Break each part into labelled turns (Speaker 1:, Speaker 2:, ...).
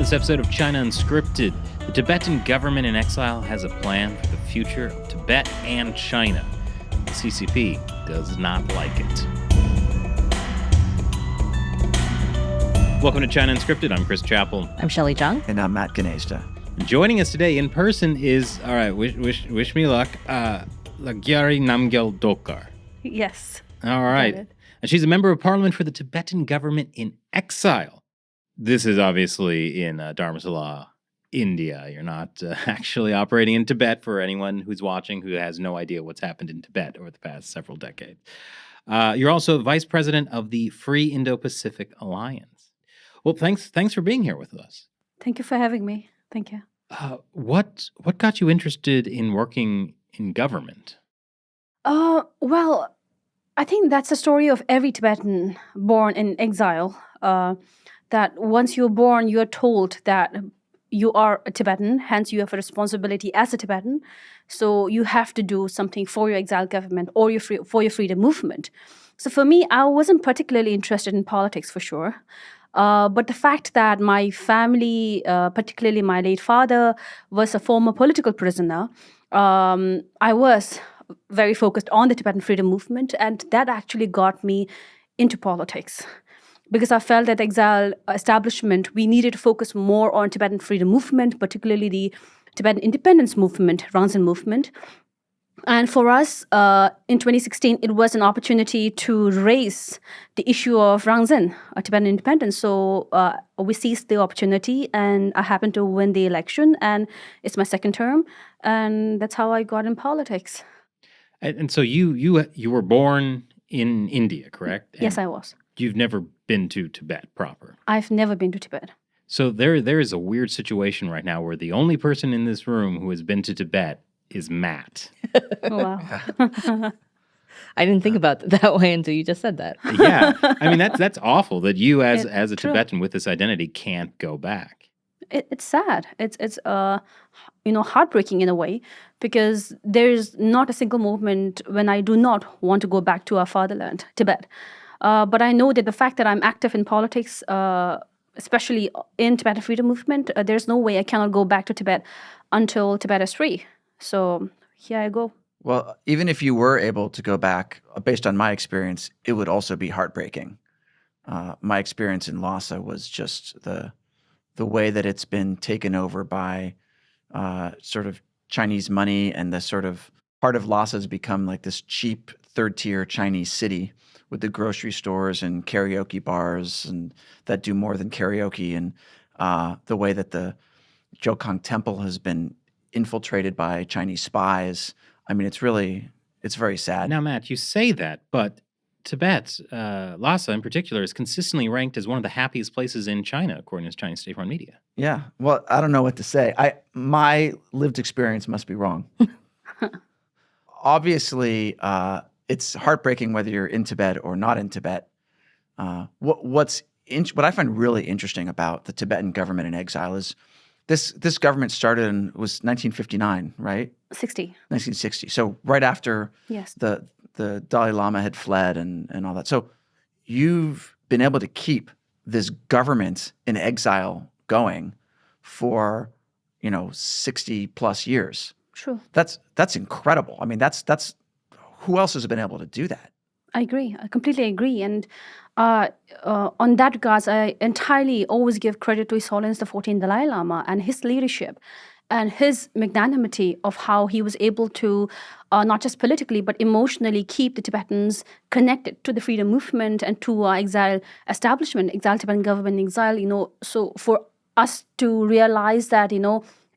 Speaker 1: this episode of China Unscripted. The Tibetan government in exile has a plan for the future of Tibet and China. The CCP does not like it. Welcome to China Unscripted. I'm Chris Chappell.
Speaker 2: I'm Shelley Jung.
Speaker 3: And I'm Matt Ganesta.
Speaker 1: Joining us today in person is, all right, wish me luck, Lhagyari Namgyal Dolkar.
Speaker 2: Yes.
Speaker 1: All right. And she's a member of parliament for the Tibetan government in exile. This is obviously in Dharamshala, India. You're not actually operating in Tibet for anyone who's watching who has no idea what's happened in Tibet over the past several decades. You're also vice president of the Free Indo-Pacific Alliance. Well, thanks for being here with us.
Speaker 2: Thank you for having me. Thank you.
Speaker 1: What got you interested in working in government?
Speaker 2: Well, I think that's the story of every Tibetan born in exile. That once you're born, you're told that you are a Tibetan, hence you have a responsibility as a Tibetan. So you have to do something for your exile government or for your freedom movement. So for me, I wasn't particularly interested in politics for sure. But the fact that my family, particularly my late father, was a former political prisoner, I was very focused on the Tibetan freedom movement, and that actually got me into politics. Because I felt that the exile establishment, we needed to focus more on Tibetan freedom movement, particularly the Tibetan independence movement, Rangzin movement. And for us, in 2016, it was an opportunity to raise the issue of Rangzin, Tibetan independence. So we seized the opportunity, and I happened to win the election, and it's my second term, and that's how I got in politics.
Speaker 1: And so you were born in India, correct?
Speaker 2: Yes, I was.
Speaker 1: You've never been to Tibet proper.
Speaker 2: I've never been to Tibet.
Speaker 1: So there is a weird situation right now where the only person in this room who has been to Tibet is Matt.
Speaker 2: Oh, wow.
Speaker 4: I didn't think about it that way until you just said that.
Speaker 1: Yeah. I mean, that's awful that you as a
Speaker 2: true.
Speaker 1: Tibetan with this identity can't go back.
Speaker 2: It's sad. It's heartbreaking in a way, because there's not a single moment when I do not want to go back to our fatherland, Tibet. But I know that the fact that I'm active in politics, especially in Tibetan freedom movement, there's no way I cannot go back to Tibet until Tibet is free. So here I go.
Speaker 3: Well, even if you were able to go back, based on my experience, it would also be heartbreaking. My experience in Lhasa was just the way that it's been taken over by sort of Chinese money, and the sort of part of Lhasa has become like this cheap third-tier Chinese city with the grocery stores and karaoke bars and that do more than karaoke, and the way that the Jokang Temple has been infiltrated by Chinese spies. I mean, it's very sad.
Speaker 1: Now, Matt, you say that, but Tibet, Lhasa in particular, is consistently ranked as one of the happiest places in China, according to Chinese state-run media.
Speaker 3: Yeah. Well, I don't know what to say. My lived experience must be wrong. Obviously, it's heartbreaking whether you're in Tibet or not in Tibet. What I find really interesting about the Tibetan government in exile is this government started was 1959, right? 1960. So right after
Speaker 2: Yes.
Speaker 3: the Dalai Lama had fled and all that. So you've been able to keep this government in exile going for 60 plus years.
Speaker 2: True.
Speaker 3: That's incredible. I mean, that's who else has been able to do that?
Speaker 2: I agree. I completely agree. And on that regards, I entirely always give credit to His Holiness the 14th Dalai Lama and his leadership and his magnanimity of how he was able to, not just politically, but emotionally keep the Tibetans connected to the freedom movement and to our exile establishment, exile Tibetan government in exile, so for us to realize that,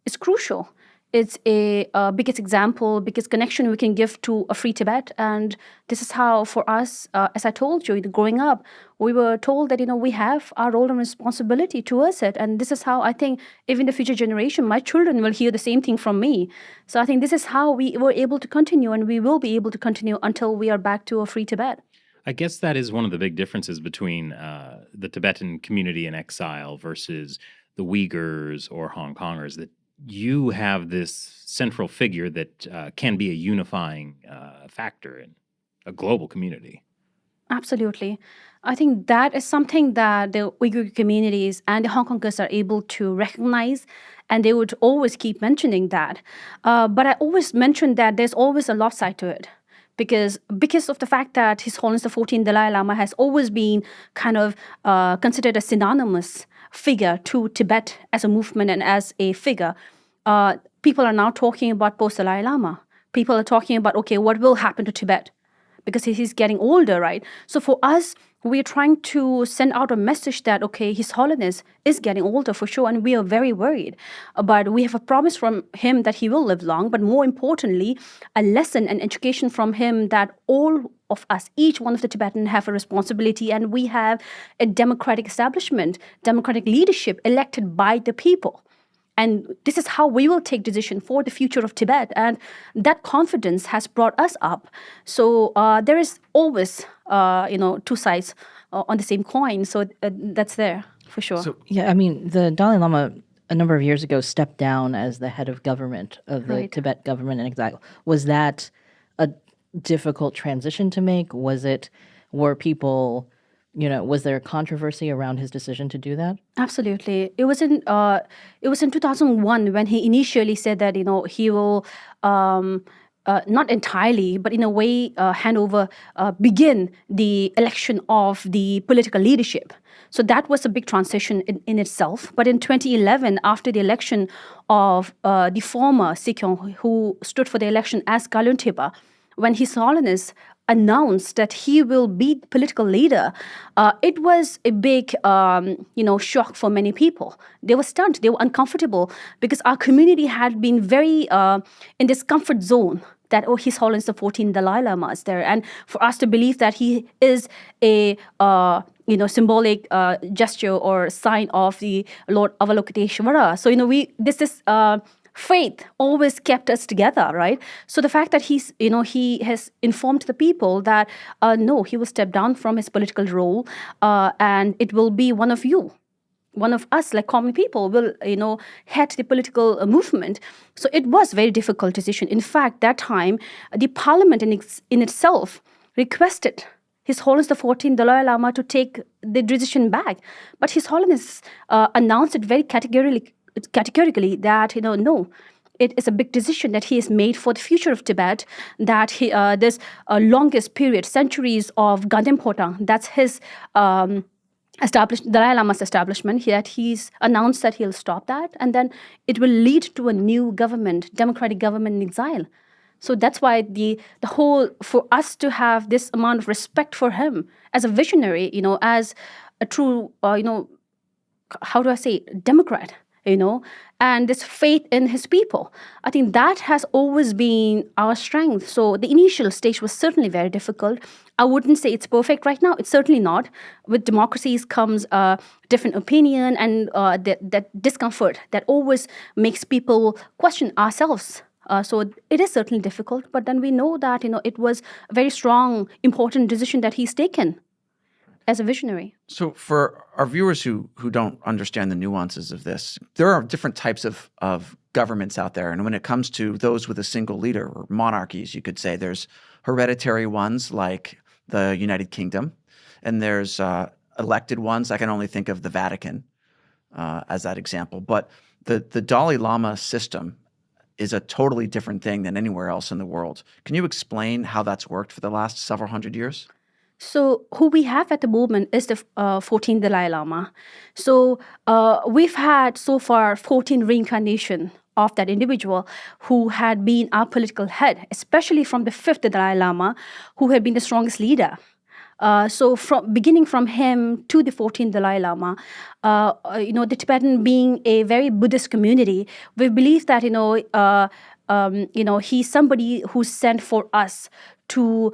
Speaker 2: it's crucial. It's a biggest example, biggest connection we can give to a free Tibet. And this is how, for us, as I told you, growing up, we were told that, we have our role and responsibility towards it. And this is how I think even the future generation, my children will hear the same thing from me. So I think this is how we were able to continue, and we will be able to continue until we are back to a free Tibet.
Speaker 1: I guess that is one of the big differences between the Tibetan community in exile versus the Uyghurs or Hong Kongers, that you have this central figure that can be a unifying factor in a global community.
Speaker 2: Absolutely. I think that is something that the Uyghur communities and the Hong Kongers are able to recognize, and they would always keep mentioning that. But I always mention that there's always a lost side to it. Because of the fact that His Holiness the 14th Dalai Lama has always been kind of considered a synonymous figure to Tibet as a movement and as a figure, people are now talking about post-Dalai Lama. People are talking about, okay, what will happen to Tibet? Because he's getting older, right? So for us, we're trying to send out a message that, okay, His Holiness is getting older for sure, and we are very worried. But we have a promise from him that he will live long, but more importantly, a lesson and education from him that all of us, each one of the Tibetan, have a responsibility, and we have a democratic establishment, democratic leadership elected by the people. And this is how we will take decision for the future of Tibet. And that confidence has brought us up. So there is always, two sides on the same coin. So that's there for sure.
Speaker 3: So
Speaker 4: Yeah, I mean, the Dalai Lama a number of years ago stepped down as the head of government of the
Speaker 2: Right.
Speaker 4: Tibet government in exile. Was that a difficult transition to make? Were people, was there a controversy around his decision to do that?
Speaker 2: Absolutely. It was in 2001 when he initially said that he will not entirely, but in a way begin the election of the political leadership. So that was a big transition in itself. But in 2011, after the election of the former Sikyong, who stood for the election as Kalun Thepa, when His Holiness announced that he will be political leader, it was a big, shock for many people. They were stunned. They were uncomfortable because our community had been very in this comfort zone that, His Holiness the 14th Dalai Lama is there. And for us to believe that he is a symbolic gesture or sign of the Lord Avalokiteshvara. So, this is faith always kept us together, right? So the fact that he has informed the people that, no, he will step down from his political role, and it will be one of us, like common people, will head the political movement. So it was a very difficult decision. In fact, that time, the parliament in itself requested His Holiness the 14th Dalai Lama to take the decision back. But His Holiness announced it very categorically that, no, it is a big decision that he has made for the future of Tibet, that this longest period, centuries of Ganden Potang, that's his Dalai Lama's establishment, that he's announced that he'll stop that, and then it will lead to a new government, democratic government in exile. So that's why the whole, for us to have this amount of respect for him as a visionary, as a true, how do I say, Democrat, and this faith in his people. I think that has always been our strength. So the initial stage was certainly very difficult. I wouldn't say it's perfect right now. It's certainly not. With democracies comes a different opinion and that discomfort that always makes people question ourselves. So it is certainly difficult, but then we know that, it was a very strong, important decision that he's taken as a visionary.
Speaker 3: So for our viewers who don't understand the nuances of this, there are different types of governments out there. And when it comes to those with a single leader, or monarchies, you could say, there's hereditary ones like the United Kingdom, and there's elected ones. I can only think of the Vatican as that example. But the Dalai Lama system is a totally different thing than anywhere else in the world. Can you explain how that's worked for the last several hundred years?
Speaker 2: So who we have at the moment is the 14th Dalai Lama. So we've had so far 14 reincarnation of that individual who had been our political head, especially from the 5th Dalai Lama, who had been the strongest leader. So beginning from him to the 14th Dalai Lama, the Tibetan being a very Buddhist community, we believe that, he's somebody who's sent for us to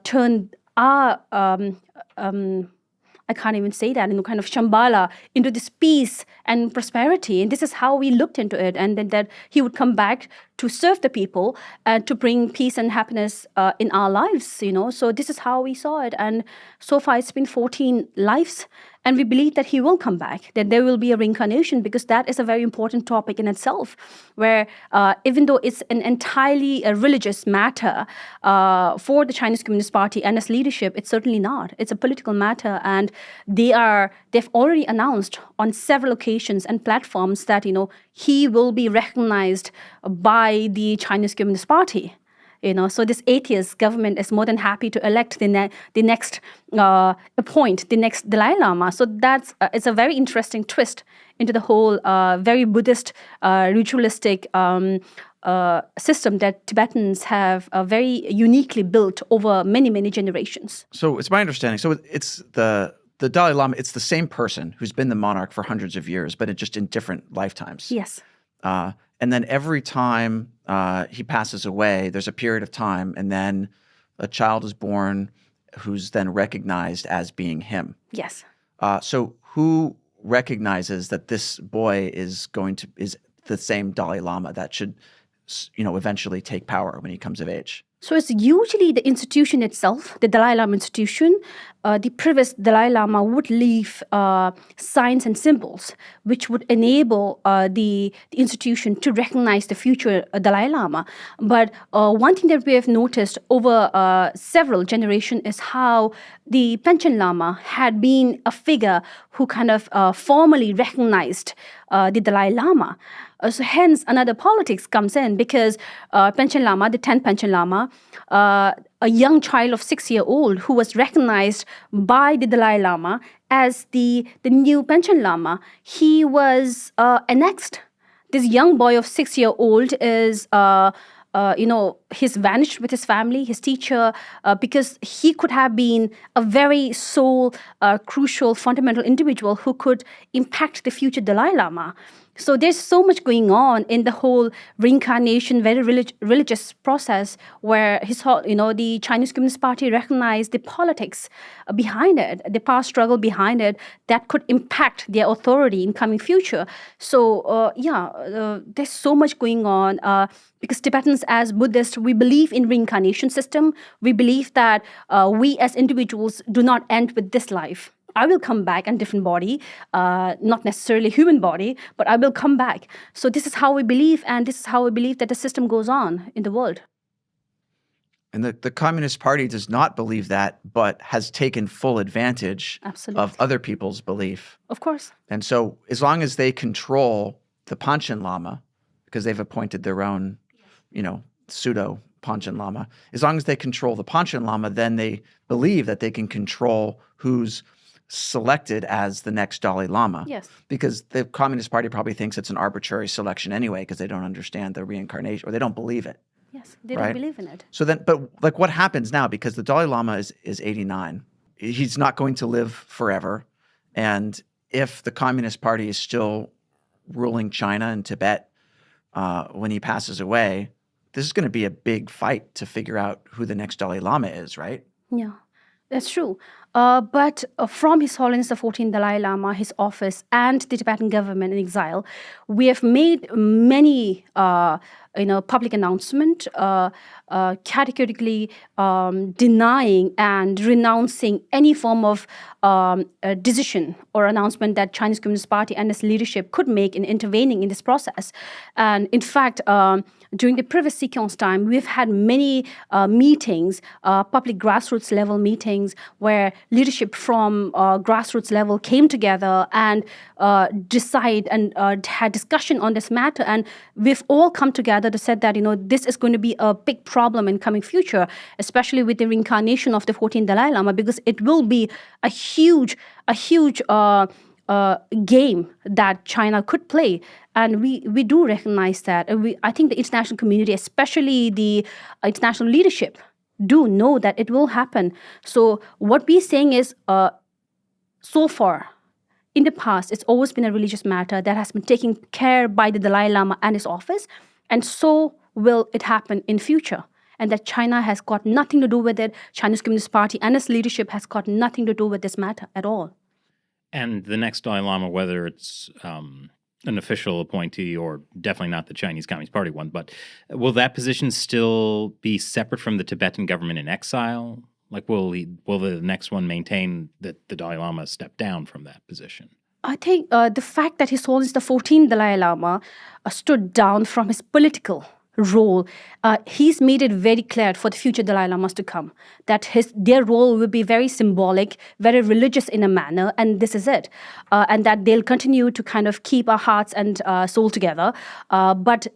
Speaker 2: turn our, I can't even say that, kind of Shambhala into this peace and prosperity. And this is how we looked into it. And then that he would come back to serve the people and to bring peace and happiness in our lives, So this is how we saw it. And so far it's been 14 lives. And we believe that he will come back, that there will be a reincarnation, because that is a very important topic in itself, where even though it's an entirely religious matter for the Chinese Communist Party and its leadership, it's certainly not. It's a political matter, and they've already announced on several occasions and platforms that he will be recognized by the Chinese Communist Party. So this atheist government is more than happy to elect appoint the next Dalai Lama. So it's a very interesting twist into the whole very Buddhist ritualistic system that Tibetans have very uniquely built over many, many generations.
Speaker 3: So it's my understanding. So it's the Dalai Lama. It's the same person who's been the monarch for hundreds of years, but just in different lifetimes.
Speaker 2: Yes.
Speaker 3: And then every time he passes away, there's a period of time, and then a child is born who's then recognized as being him.
Speaker 2: Yes.
Speaker 3: So who recognizes that this boy is the same Dalai Lama that should, eventually take power when he comes of age?
Speaker 2: So it's usually the institution itself, the Dalai Lama institution. The previous Dalai Lama would leave signs and symbols which would enable the institution to recognize the future Dalai Lama. But one thing that we have noticed over several generations is how the Panchen Lama had been a figure who kind of formally recognized the Dalai Lama. So hence another politics comes in, because Panchen Lama, the 10th Panchen Lama, a young child of 6-year-old who was recognized by the Dalai Lama as the new Panchen Lama, he was annexed. This young boy of 6-year-old is he's vanished with his family, his teacher, because he could have been a very crucial, fundamental individual who could impact the future Dalai Lama. So there's so much going on in the whole reincarnation, very religious process, where the Chinese Communist Party recognized the politics behind it, the power struggle behind it that could impact their authority in coming future. So there's so much going on because Tibetans as Buddhists, we believe in reincarnation system. We believe that we as individuals do not end with this life. I will come back in different body, not necessarily human body, but I will come back. So this is how we believe, and this is how we believe that the system goes on in the world.
Speaker 3: And the Communist Party does not believe that, but has taken full advantage of other people's belief.
Speaker 2: Of course.
Speaker 3: And so as long as they control the Panchen Lama, because they've appointed their own, pseudo Panchen Lama, as long as they control the Panchen Lama, then they believe that they can control who's selected as the next Dalai Lama.
Speaker 2: Yes.
Speaker 3: Because the Communist Party probably thinks it's an arbitrary selection anyway, because they don't understand the reincarnation, or they don't believe it.
Speaker 2: Yes, they don't believe in it.
Speaker 3: So then, but what happens now? Because the Dalai Lama is 89. He's not going to live forever. And if the Communist Party is still ruling China and Tibet when he passes away, this is going to be a big fight to figure out who the next Dalai Lama is, right?
Speaker 2: Yeah, that's true. But from His Holiness the 14th Dalai Lama, his office, and the Tibetan government in exile, we have made many public announcement, categorically denying and renouncing any form of decision or announcement that Chinese Communist Party and its leadership could make in intervening in this process. And in fact, during the previous sequence time, we've had many meetings, public grassroots level meetings, where leadership from grassroots level came together and decide and had discussion on this matter. And we've all come together to say that, this is going to be a big problem in coming future, especially with the reincarnation of the 14th Dalai Lama, because it will be a huge game that China could play. And we do recognize that. I think the international community, especially the international leadership, do know that it will happen. So what we're saying is, so far, in the past, it's always been a religious matter that has been taken care by the Dalai Lama and his office, and so will it happen in future. And that China has got nothing to do with it. Chinese Communist Party and its leadership has got nothing to do with this matter at all.
Speaker 1: And the next Dalai Lama, whether it's an official appointee, or definitely not the Chinese Communist Party one, but will that position still be separate from the Tibetan government in exile? Like, will the next one maintain that the Dalai Lama stepped down from that position?
Speaker 2: I think the fact that His Holiness the 14th Dalai Lama stood down from his political role, he's made it very clear for the future Dalai Lamas to come that their role will be very symbolic, very religious in a manner, and this is it. And that they'll continue to kind of keep our hearts and soul together, but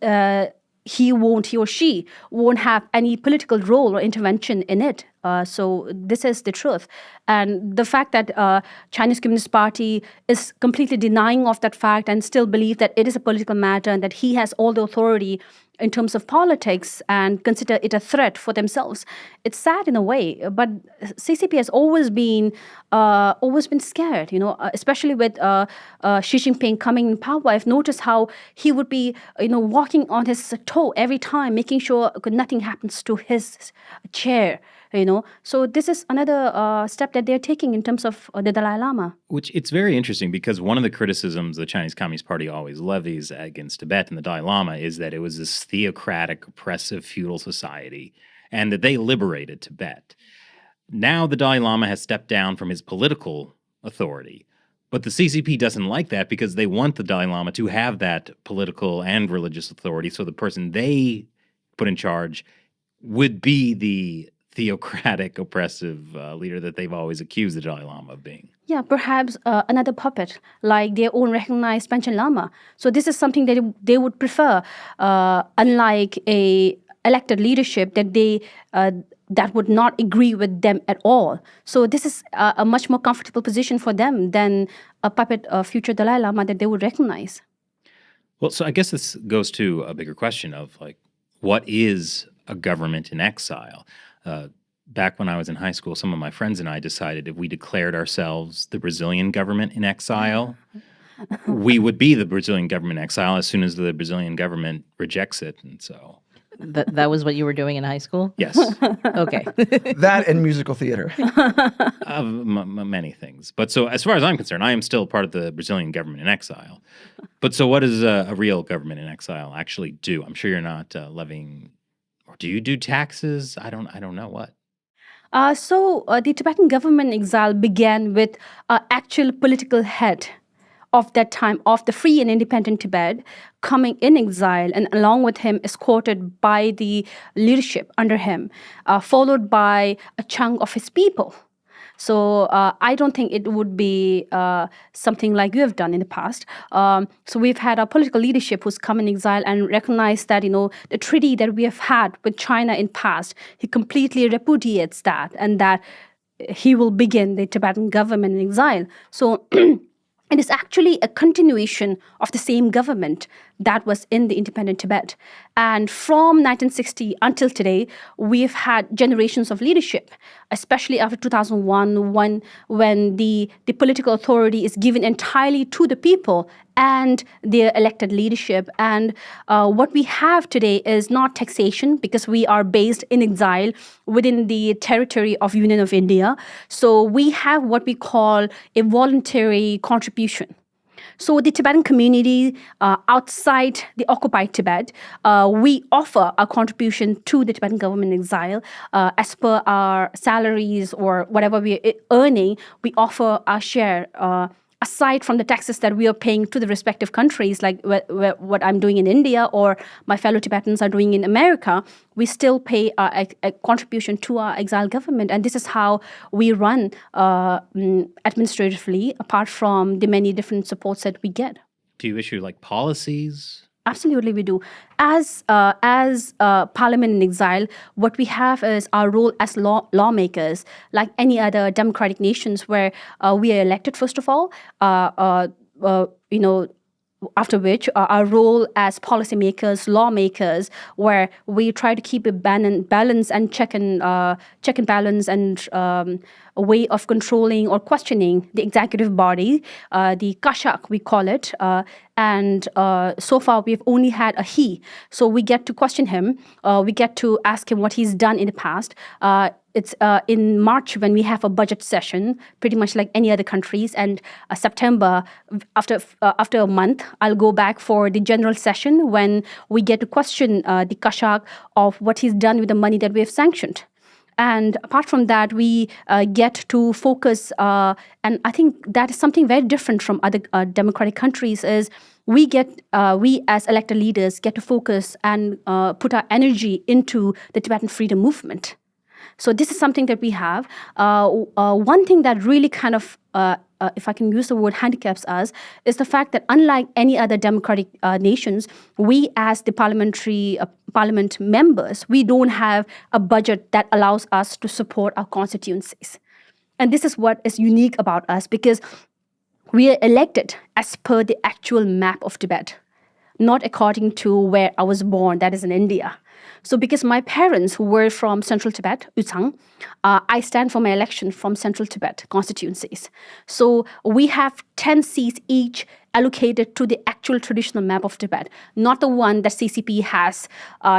Speaker 2: he or she won't have any political role or intervention in it. So this is the truth. And the fact that Chinese Communist Party is completely denying of that fact and still believe that it is a political matter and that he has all the authority in terms of politics and consider it a threat for themselves. It's sad in a way, but CCP has always been scared, especially with Xi Jinping coming in power. I've noticed how he would be, walking on his toe every time, making sure nothing happens to his chair. So this is another step that they're taking in terms of the Dalai Lama.
Speaker 1: Which it's very interesting because one of the criticisms the Chinese Communist Party always levies against Tibet and the Dalai Lama is that it was this theocratic, oppressive, feudal society and that they liberated Tibet. Now the Dalai Lama has stepped down from his political authority, but the CCP doesn't like that because they want the Dalai Lama to have that political and religious authority, so the person they put in charge would be the theocratic, oppressive leader that they've always accused the Dalai Lama of being.
Speaker 2: Yeah, perhaps another puppet, like their own recognized Panchen Lama. So this is something that they would prefer, unlike a elected leadership that would not agree with them at all. So this is a much more comfortable position for them than a puppet future Dalai Lama that they would recognize.
Speaker 1: Well, so I guess this goes to a bigger question of, like, what is a government in exile? Back when I was in high school, some of my friends and I decided if we declared ourselves the Brazilian government in exile, we would be the Brazilian government in exile as soon as the Brazilian government rejects it. And so...
Speaker 4: That was what you were doing in high school?
Speaker 1: Yes.
Speaker 4: Okay.
Speaker 3: That and musical theater.
Speaker 1: Many things. But so as far as I'm concerned, I am still part of the Brazilian government in exile. But so what does a real government in exile actually do? I'm sure you're not levying... Or do you do taxes? I don't know what.
Speaker 2: So the Tibetan government in exile began with actual political head of that time of the free and independent Tibet coming in exile, and along with him escorted by the leadership under him, followed by a chunk of his people. So I don't think it would be something like you have done in the past. So we've had our political leadership who's come in exile and recognized that, the treaty that we have had with China in past, he completely repudiates that, and that he will begin the Tibetan government in exile. So it is actually a continuation of the same government that was in the independent Tibet. And from 1960 until today, we've had generations of leadership, especially after 2001, when the political authority is given entirely to the people and their elected leadership. And what we have today is not taxation, because we are based in exile within the territory of Union of India. So we have what we call a voluntary contribution. So the Tibetan community outside the occupied Tibet, we offer a contribution to the Tibetan government in exile. As per our salaries or whatever we are earning, we offer our share aside from the taxes that we are paying to the respective countries, like what I'm doing in India or my fellow Tibetans are doing in America, we still pay a contribution to our exile government. And this is how we run administratively, apart from the many different supports that we get.
Speaker 1: Do you issue like policies?
Speaker 2: Absolutely, we do. As Parliament in exile, what we have is our role as lawmakers, like any other democratic nations, where we are elected first of all. After which our role as policymakers, lawmakers, where we try to keep a balance and check and balance and a way of controlling or questioning the executive body, the Kashak we call it, and so far we've only had a he. So we get to question him, we get to ask him what he's done in the past. it's in March when we have a budget session, pretty much like any other countries. And September, after a month, I'll go back for the general session when we get to question the Kashak of what he's done with the money that we have sanctioned. And apart from that, we get to focus, and I think that is something very different from other democratic countries, is we as elected leaders get to focus and put our energy into the Tibetan freedom movement. So this is something that we have. One thing that really kind of, if I can use the word, handicaps us is the fact that unlike any other democratic nations, we as the parliament members, we don't have a budget that allows us to support our constituencies. And this is what is unique about us, because we are elected as per the actual map of Tibet, not according to where I was born, that is in India. So because my parents who were from Central Tibet, Utsang, I stand for my election from Central Tibet constituencies. So we have 10 seats each allocated to the actual traditional map of Tibet, not the one that CCP has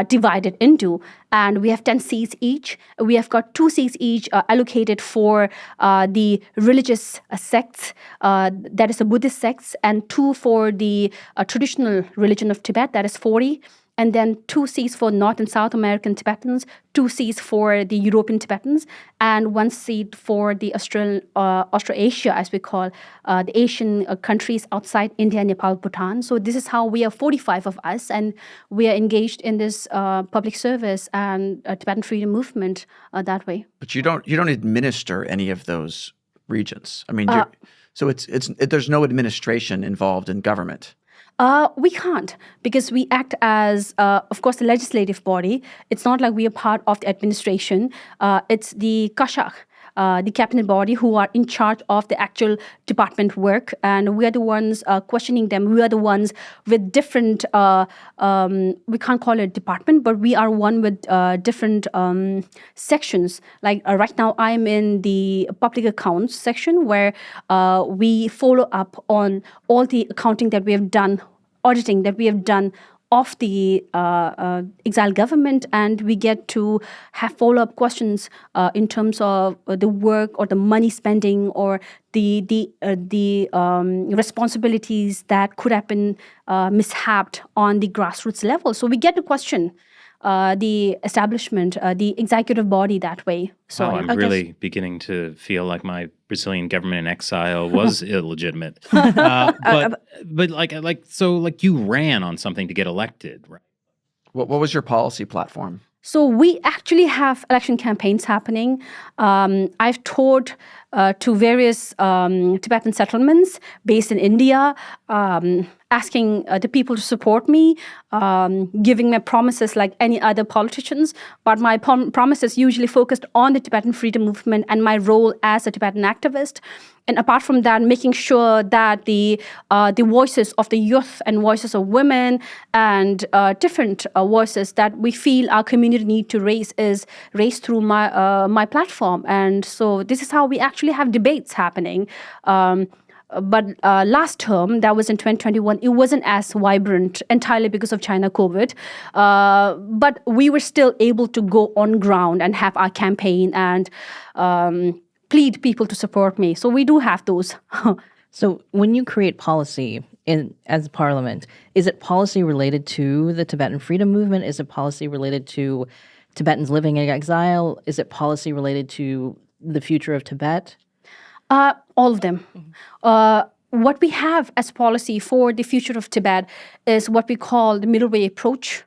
Speaker 2: divided into. And we have 10 seats each. We have got 2 seats each allocated for the religious sects, that is the Buddhist sects, and 2 for the traditional religion of Tibet, that is 40. And then 2 seats for North and South American Tibetans, 2 seats for the European Tibetans, and 1 seat for the Australasia, as we call the Asian countries outside India, Nepal, Bhutan. So this is how we are 45 of us, and we are engaged in this public service and Tibetan freedom movement that way.
Speaker 3: But you don't administer any of those regions. I mean, so there's no administration involved in government.
Speaker 2: We can't, because we act as, of course, the legislative body. It's not like we are part of the administration. It's the Kashak, the cabinet body, who are in charge of the actual department work. And we are the ones questioning them. We are the ones with different, we can't call it a department, but we are one with different sections. Like right now, I'm in the public accounts section, where we follow up on all the accounting that we have done, auditing that we have done of the exile government, and we get to have follow-up questions in terms of the work or the money spending or the responsibilities that could have been mishapped on the grassroots level. So we get to question the establishment, the executive body that way. So
Speaker 1: I'm really beginning to feel like my Brazilian government in exile was illegitimate. But you ran on something to get elected, right?
Speaker 3: What was your policy platform?
Speaker 2: So we actually have election campaigns happening. I've toured to various Tibetan settlements based in India, asking the people to support me, giving my promises like any other politicians. But my promises usually focused on the Tibetan freedom movement and my role as a Tibetan activist. And apart from that, making sure that the voices of the youth and voices of women and different voices that we feel our community need to raise is raised through my platform. And so this is how we actually have debates happening. But last term, that was in 2021, it wasn't as vibrant entirely because of China COVID. But we were still able to go on ground and have our campaign and plead people to support me. So we do have those.
Speaker 4: So when you create policy as parliament, is it policy related to the Tibetan freedom movement? Is it policy related to Tibetans living in exile? Is it policy related to the future of Tibet?
Speaker 2: All of them. What we have as policy for the future of Tibet is what we call the middle way approach,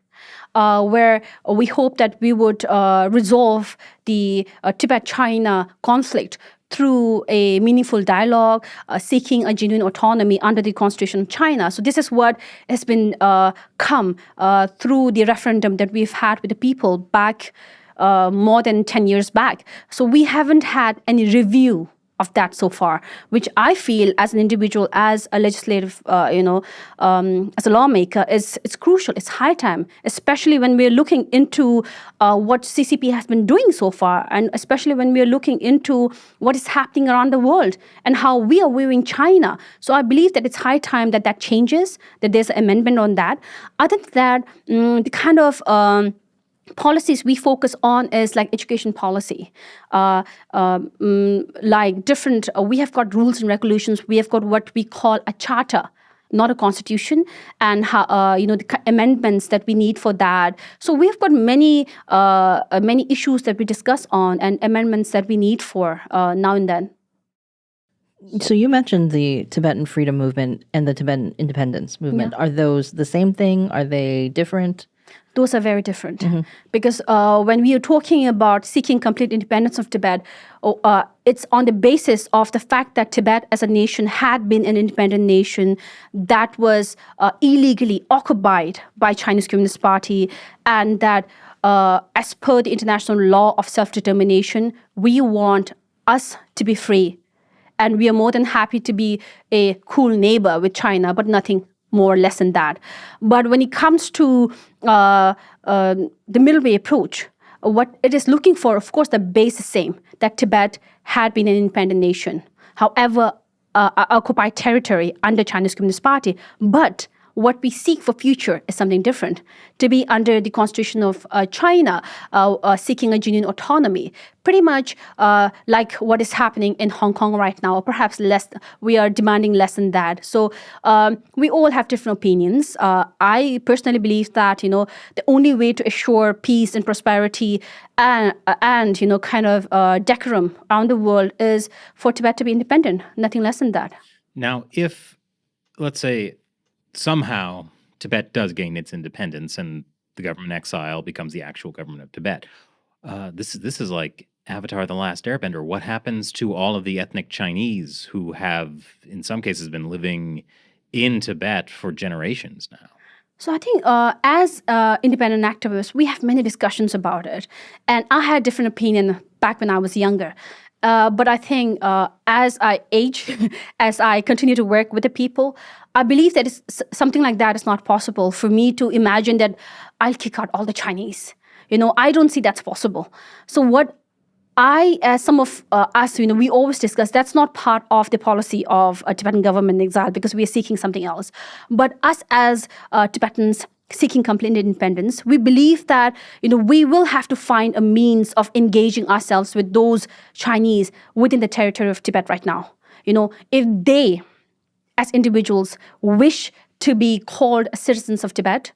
Speaker 2: where we hope that we would resolve the Tibet-China conflict through a meaningful dialogue, seeking a genuine autonomy under the Constitution of China. So this is what has been come through the referendum that we've had with the people back more than 10 years back. So we haven't had any review of that so far, which I feel as an individual, as a legislative, as a lawmaker, it's crucial. It's high time, especially when we're looking into what CCP has been doing so far, and especially when we're looking into what is happening around the world and how we are viewing China. So I believe that it's high time that changes, that there's an amendment on that. Other than that, the kind of policies we focus on is like education policy, like different. We have got rules and regulations. We have got what we call a charter, not a constitution, and how, the amendments that we need for that. So we've got many issues that we discuss on and amendments that we need for now and then.
Speaker 4: So you mentioned the Tibetan freedom movement and the Tibetan independence movement. Are those the same thing? Are they different?
Speaker 2: Those are very different, because when we are talking about seeking complete independence of Tibet, it's on the basis of the fact that Tibet as a nation had been an independent nation that was illegally occupied by Chinese Communist Party, and that as per the international law of self-determination, we want us to be free. And we are more than happy to be a cool neighbor with China, but nothing more or less than that. But when it comes to the middle way approach, what it is looking for, of course, the base is same, that Tibet had been an independent nation. However, occupied territory under Chinese Communist Party. But what we seek for future is something different, to be under the constitution of China, seeking a genuine autonomy, pretty much like what is happening in Hong Kong right now, or perhaps less. We are demanding less than that. So we all have different opinions. I personally believe that the only way to assure peace and prosperity and decorum around the world is for Tibet to be independent, nothing less than that.
Speaker 1: Now, if, let's say, somehow Tibet does gain its independence and the government exile becomes the actual government of Tibet, this is like Avatar: The Last Airbender. What happens to all of the ethnic Chinese who have, in some cases, been living in Tibet for generations now?
Speaker 2: So I think as independent activists, we have many discussions about it. And I had a different opinion back when I was younger. But I think as I age, as I continue to work with the people, I believe that something like that is not possible for me to imagine that I'll kick out all the Chinese. I don't see that's possible. So what as some of us, we always discuss, that's not part of the policy of a Tibetan government in exile, because we are seeking something else. But us as Tibetans seeking complete independence, we believe that we will have to find a means of engaging ourselves with those Chinese within the territory of Tibet right now. If they, as individuals, wish to be called citizens of Tibet,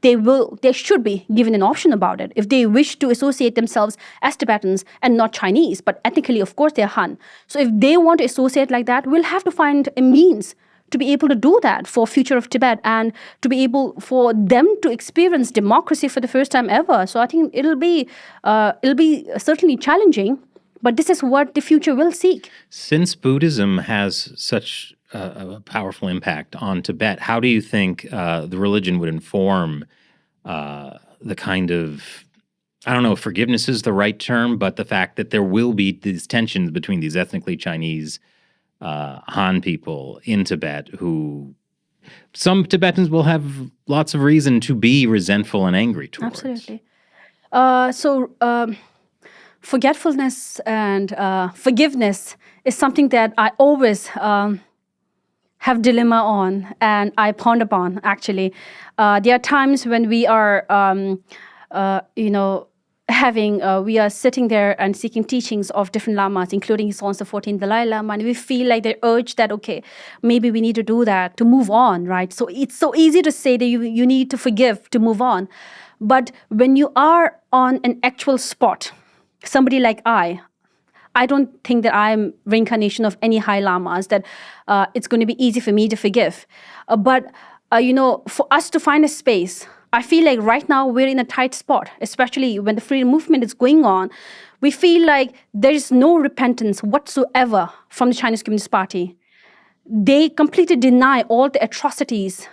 Speaker 2: they should be given an option about it. If they wish to associate themselves as Tibetans and not Chinese, but ethnically, of course, they're Han. So if they want to associate like that, we'll have to find a means to be able to do that for future of Tibet, and to be able for them to experience democracy for the first time ever. So I think it'll be certainly challenging, but this is what the future will seek.
Speaker 1: Since Buddhism has such a powerful impact on Tibet, how do you think the religion would inform the kind of, I don't know if forgiveness is the right term, but the fact that there will be these tensions between these ethnically Chinese Han people in Tibet, who some Tibetans will have lots of reason to be resentful and angry towards?
Speaker 2: Absolutely. Forgetfulness and forgiveness is something that I always have dilemma on, and I ponder upon, actually. There are times when we are, we are sitting there and seeking teachings of different lamas, including His Holiness the 14th Dalai Lama, and we feel like the urge that, okay, maybe we need to do that to move on, right? So it's so easy to say that you need to forgive to move on. But when you are on an actual spot, somebody like I don't think that I'm reincarnation of any high lamas, that it's going to be easy for me to forgive. But for us to find a space, I feel like right now we're in a tight spot, especially when the freedom movement is going on. We feel like there is no repentance whatsoever from the Chinese Communist Party. They completely deny all the atrocities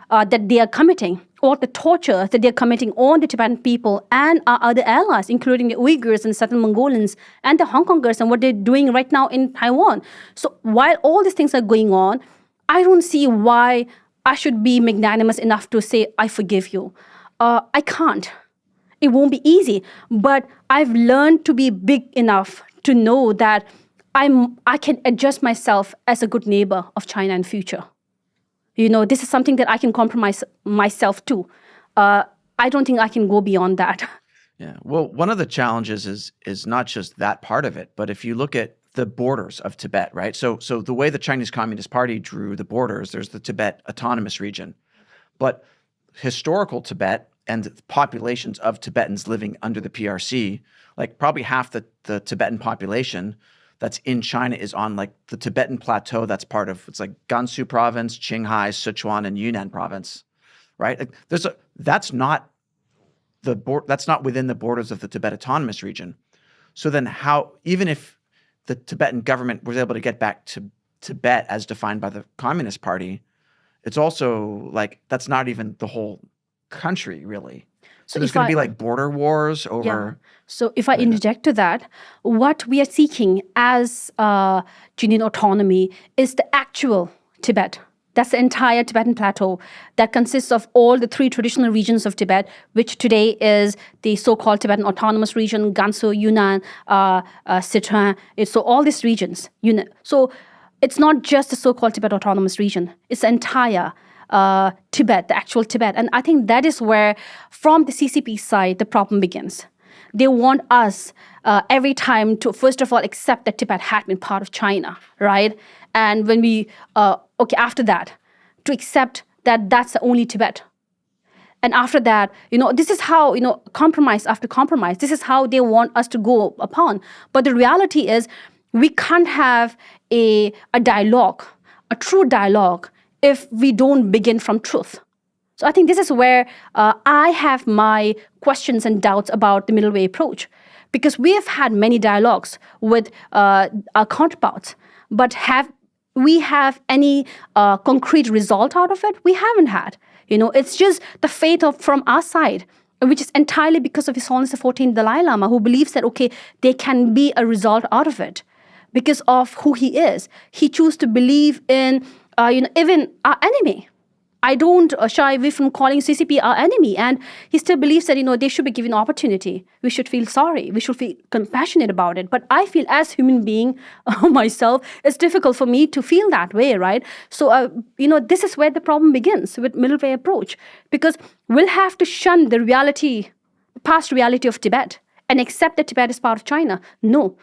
Speaker 2: that they are committing, all the torture that they're committing on the Tibetan people and our other allies, including the Uyghurs and the Southern Mongolians and the Hong Kongers, and what they're doing right now in Taiwan. So while all these things are going on, I don't see why I should be magnanimous enough to say, I forgive you. I can't. It won't be easy. But I've learned to be big enough to know that I can adjust myself as a good neighbor of China in future. This is something that I can compromise myself to. I don't think I can go beyond that.
Speaker 3: Yeah. Well, one of the challenges is not just that part of it, but if you look at the borders of Tibet, right? So the way the Chinese Communist Party drew the borders, there's the Tibet Autonomous Region. But historical Tibet and the populations of Tibetans living under the PRC, like probably half the Tibetan population that's in China is on like the Tibetan plateau that's part of, it's like Gansu province, Qinghai, Sichuan, and Yunnan province, right? Like that's not within the borders of the Tibet Autonomous Region. So then how, even if the Tibetan government was able to get back to Tibet as defined by the Communist Party, it's also like, that's not even the whole country really. So there's going to be like border wars over.
Speaker 2: Yeah. So if I interject to that, what we are seeking as Chinese autonomy is the actual Tibet. That's the entire Tibetan plateau that consists of all the 3 traditional regions of Tibet, which today is the so-called Tibetan Autonomous Region, Gansu, Yunnan, Sichuan. So all these regions. So it's not just the so-called Tibet Autonomous Region. It's the entire Tibet, the actual Tibet. And I think that is where, from the CCP side, the problem begins. They want us every time to, first of all, accept that Tibet had been part of China, right? And when we, after that, to accept that that's the only Tibet. And after that, this is how, compromise after compromise, this is how they want us to go upon. But the reality is we can't have a dialogue, a true dialogue, if we don't begin from truth. So I think this is where I have my questions and doubts about the middle way approach, because we have had many dialogues with our counterparts, but have we have any concrete result out of it? We haven't had. It's just the faith from our side, which is entirely because of His Holiness the 14th Dalai Lama, who believes that, there can be a result out of it because of who he is. He chose to believe in, even our enemy. I don't shy away from calling CCP our enemy. And he still believes that, they should be given opportunity. We should feel sorry. We should feel compassionate about it. But I feel as a human being myself, it's difficult for me to feel that way, right? So, this is where the problem begins with middle way approach. Because we'll have to shun the reality, past reality of Tibet and accept that Tibet is part of China. No.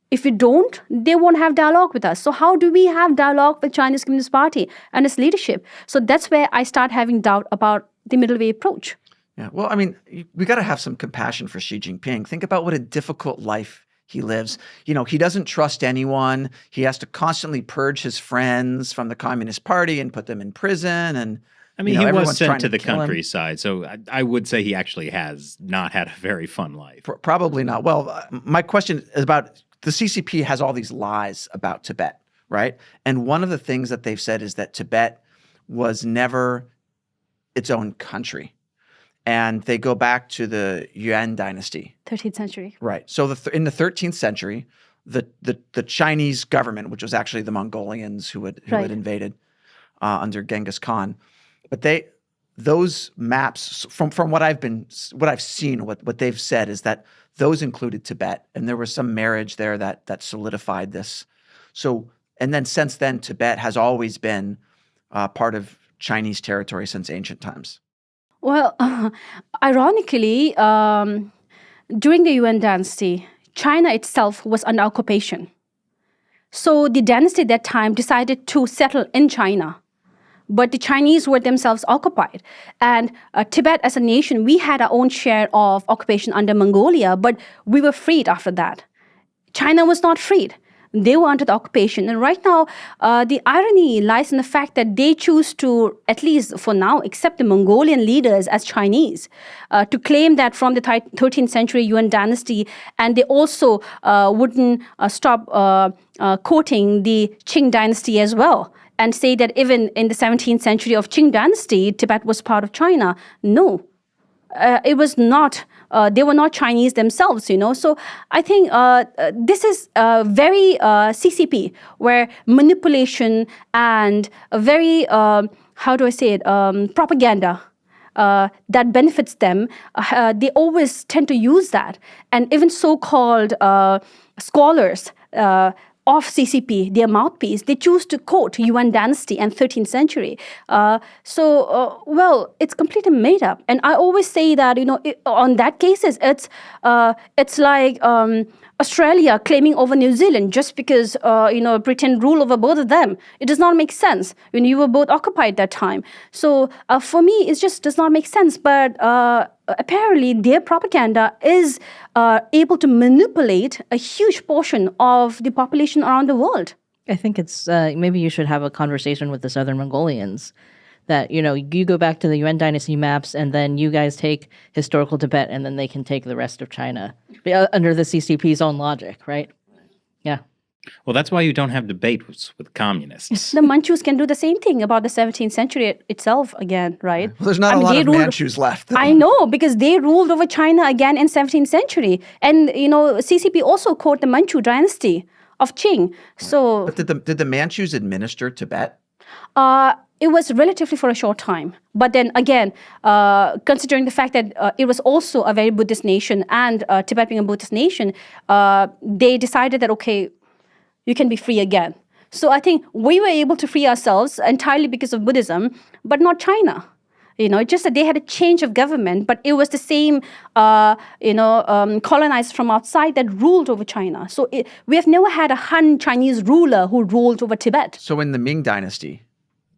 Speaker 2: If we don't, they won't have dialogue with us. So how do we have dialogue with Chinese Communist Party and its leadership? So that's where I start having doubt about the middle way approach.
Speaker 3: Yeah, well, I mean, we got to have some compassion for Xi Jinping. Think about what a difficult life he lives. He doesn't trust anyone. He has to constantly purge his friends from the Communist Party and put them in prison. And
Speaker 1: I mean, he was sent to the countryside, so I would say he actually has not had a very fun life.
Speaker 3: Probably not. Well, my question is about the CCP has all these lies about Tibet, right? And one of the things that they've said is that Tibet was never its own country. And they go back to the Yuan dynasty.
Speaker 2: 13th century.
Speaker 3: Right. So in the 13th century, the Chinese government, which was actually the Mongolians who had invaded under Genghis Khan, but those maps from what I've seen, what they've said is that those included Tibet, and there was some marriage there that solidified this. So, and then since then, Tibet has always been part of Chinese territory since ancient times.
Speaker 2: Well, ironically, during the Yuan dynasty, China itself was under occupation. So the dynasty at that time decided to settle in China. But the Chinese were themselves occupied. And Tibet as a nation, we had our own share of occupation under Mongolia, but we were freed after that. China was not freed. They were under the occupation. And right now, the irony lies in the fact that they choose to, at least for now, accept the Mongolian leaders as Chinese, to claim that from the 13th century Yuan dynasty, and they also wouldn't stop quoting the Qing dynasty as well, and say that even in the 17th century of Qing dynasty, Tibet was part of China. No, it was not. They were not Chinese themselves, So I think this is very CCP, where manipulation and a very, propaganda that benefits them, they always tend to use that. And even so-called scholars, of CCP, their mouthpiece, they choose to quote Yuan dynasty and 13th century. Well, it's completely made up. And I always say that, on that cases, it's like Australia claiming over New Zealand just because, Britain rule over both of them. It does not make sense when you were both occupied that time. So for me, it just does not make sense. But apparently their propaganda is able to manipulate a huge portion of the population around the world.
Speaker 4: I think it's maybe you should have a conversation with the Southern Mongolians that, you go back to the Yuan dynasty maps and then you guys take historical Tibet and then they can take the rest of China under the CCP's own logic, right? Yeah.
Speaker 1: Well, that's why you don't have debates with communists.
Speaker 2: The Manchus can do the same thing about the 17th century itself again, right?
Speaker 3: Well, there's not a lot
Speaker 2: they
Speaker 3: of Manchus left.
Speaker 2: I know, because they ruled over China again in 17th century. And, CCP also called the Manchu dynasty of Qing. So,
Speaker 3: But did the Manchus administer Tibet?
Speaker 2: it was relatively for a short time. But then again, considering the fact that it was also a very Buddhist nation and Tibet being a Buddhist nation, they decided that, okay, you can be free again. So I think we were able to free ourselves entirely because of Buddhism, but not China. Just that they had a change of government, but it was the same, colonizers from outside that ruled over China. So we have never had a Han Chinese ruler who ruled over Tibet.
Speaker 3: So in the Ming Dynasty,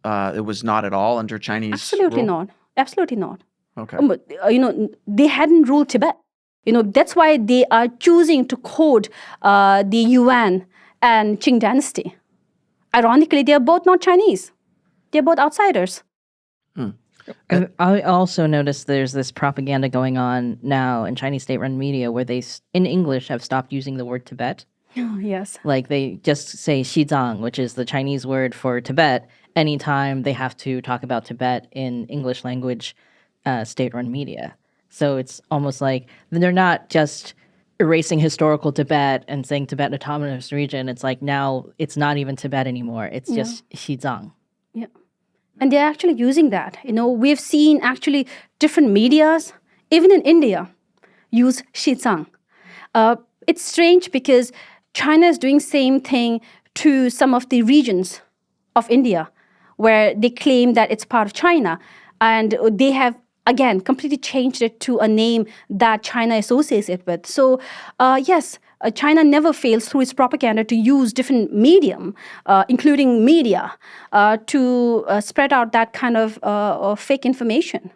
Speaker 3: it was not at all under Chinese
Speaker 2: Absolutely
Speaker 3: rule?
Speaker 2: not. Absolutely not.
Speaker 3: Okay.
Speaker 2: They hadn't ruled Tibet. That's why they are choosing to quote the Yuan and Qing dynasty. Ironically, they are both not Chinese. They're both outsiders.
Speaker 4: I also noticed there's this propaganda going on now in Chinese state-run media where they, in English, have stopped using the word Tibet.
Speaker 2: Oh, yes.
Speaker 4: Like they just say Xizang, which is the Chinese word for Tibet, anytime they have to talk about Tibet in English language state-run media. So it's almost like they're not just erasing historical Tibet and saying Tibet autonomous region. It's like now it's not even Tibet anymore. It's just Xizang.
Speaker 2: Yeah. And they're actually using that. We've seen actually different medias, even in India, use Xizang. It's strange because China is doing same thing to some of the regions of India where they claim that it's part of China. And they have, again, completely changed it to a name that China associates it with. So, yes, China never fails through its propaganda to use different medium, including media, to spread out that kind of fake information.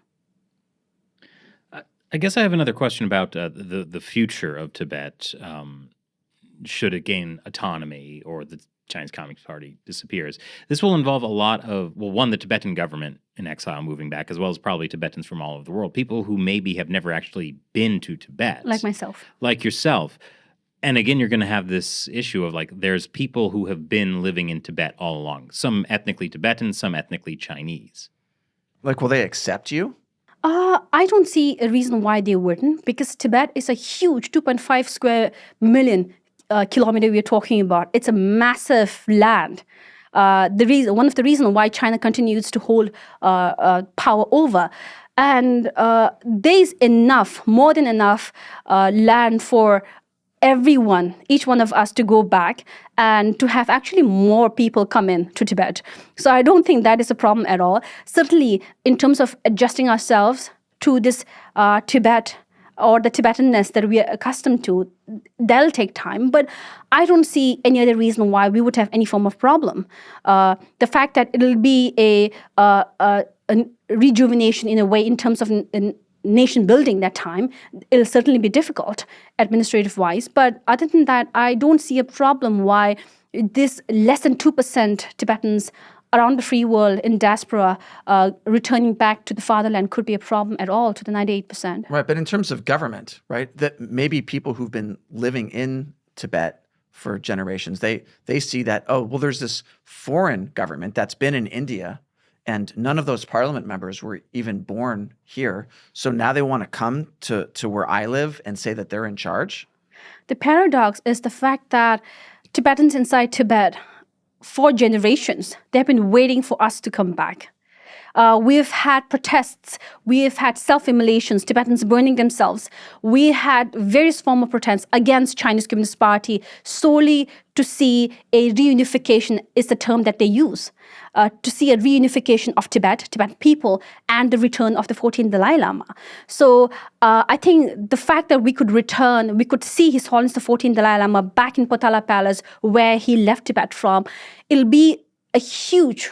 Speaker 1: I guess I have another question about the future of Tibet. Should it gain autonomy or the Chinese Communist Party disappears? This will involve a lot of, one, the Tibetan government in exile moving back, as well as probably Tibetans from all over the world, people who maybe have never actually been to Tibet.
Speaker 2: Like myself.
Speaker 1: Like yourself. And again, you're going to have this issue of there's people who have been living in Tibet all along, some ethnically Tibetan, some ethnically Chinese.
Speaker 3: Will they accept you?
Speaker 2: I don't see a reason why they wouldn't, because Tibet is a huge 2.5 square million kilometer we're talking about. It's a massive land. One of the reasons why China continues to hold power over. And there's more than enough land for everyone, each one of us, to go back and to have actually more people come in to Tibet. So I don't think that is a problem at all. Certainly, in terms of adjusting ourselves to this Tibet or the Tibetanness that we are accustomed to, that'll take time. But I don't see any other reason why we would have any form of problem. The fact that it'll be a rejuvenation in a way in terms of nation building that time, it'll certainly be difficult administrative-wise. But other than that, I don't see a problem why this less than 2% Tibetans around the free world in diaspora returning back to the fatherland could be a problem at all to the 98%.
Speaker 3: Right, but in terms of government, right, that maybe people who've been living in Tibet for generations, they see that, there's this foreign government that's been in India, and none of those parliament members were even born here. So now they want to come to where I live and say that they're in charge?
Speaker 2: The paradox is the fact that Tibetans inside Tibet, for generations, they've been waiting for us to come back. We've had protests. We've had self-immolations, Tibetans burning themselves. We had various forms of protests against Chinese Communist Party solely to see a reunification is the term that they use, to see a reunification of Tibetan people, and the return of the 14th Dalai Lama. So I think the fact that we could see His Holiness the 14th Dalai Lama back in Potala Palace where he left Tibet from, it'll be a huge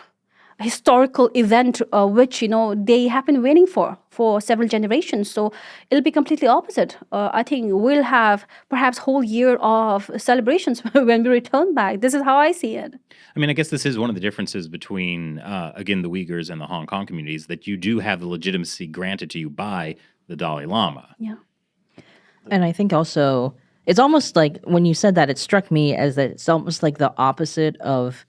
Speaker 2: historical event which they have been waiting for several generations. So it'll be completely opposite. I think we'll have perhaps whole year of celebrations when we return back. This is how I see it.
Speaker 1: I mean, I guess this is one of the differences between, again, the Uyghurs and the Hong Kong communities, that you do have the legitimacy granted to you by the Dalai Lama.
Speaker 2: Yeah.
Speaker 4: And I think also, it's almost like when you said that, it struck me as that it's almost like the opposite of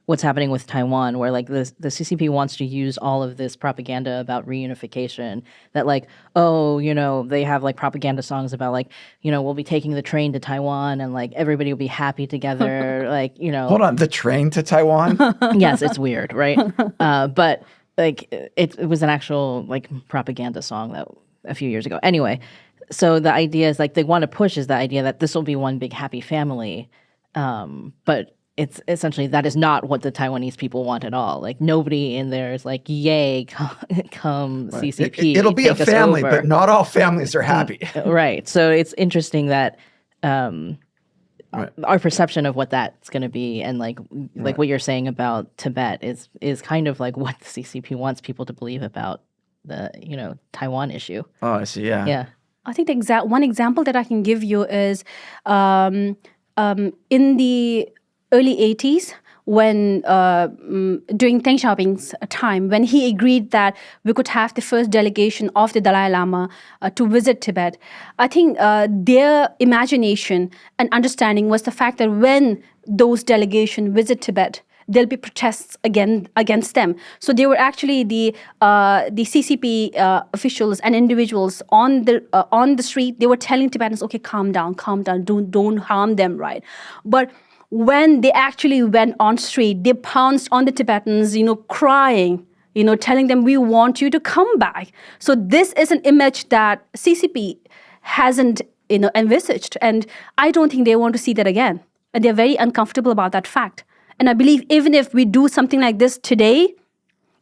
Speaker 4: what's happening with Taiwan, where like the CCP wants to use all of this propaganda about reunification, that like, they have like propaganda songs about like, we'll be taking the train to Taiwan and like everybody will be happy together. Like,
Speaker 3: Hold on, the train to Taiwan?
Speaker 4: Yes, it's weird, right? But like it was an actual like propaganda song that a few years ago. Anyway, so the idea is like they want to push is the idea that this will be one big happy family. But it's essentially that is not what the Taiwanese people want at all. Like nobody in there is like, yay, come
Speaker 3: Right.
Speaker 4: CCP.
Speaker 3: It'll be a
Speaker 4: take us
Speaker 3: family,
Speaker 4: over.
Speaker 3: but not all families are happy.
Speaker 4: Right. So it's interesting that
Speaker 3: Right.
Speaker 4: our perception of what that's going to be, and like what you're saying about Tibet is kind of like what the CCP wants people to believe about the Taiwan issue.
Speaker 3: Oh, I see. Yeah.
Speaker 4: Yeah.
Speaker 2: I think one example that I can give you is in the early 80s, when during Deng Xiaoping's time, when he agreed that we could have the first delegation of the Dalai Lama to visit Tibet, I think their imagination and understanding was the fact that when those delegations visit Tibet, there'll be protests against them. So they were actually the CCP officials and individuals on the street. They were telling Tibetans, "Okay, calm down, don't harm them," right? But when they actually went on street, they pounced on the Tibetans, crying, telling them, "We want you to come back." So this is an image that CCP hasn't, envisaged, and I don't think they want to see that again. And they're very uncomfortable about that fact. And I believe even if we do something like this today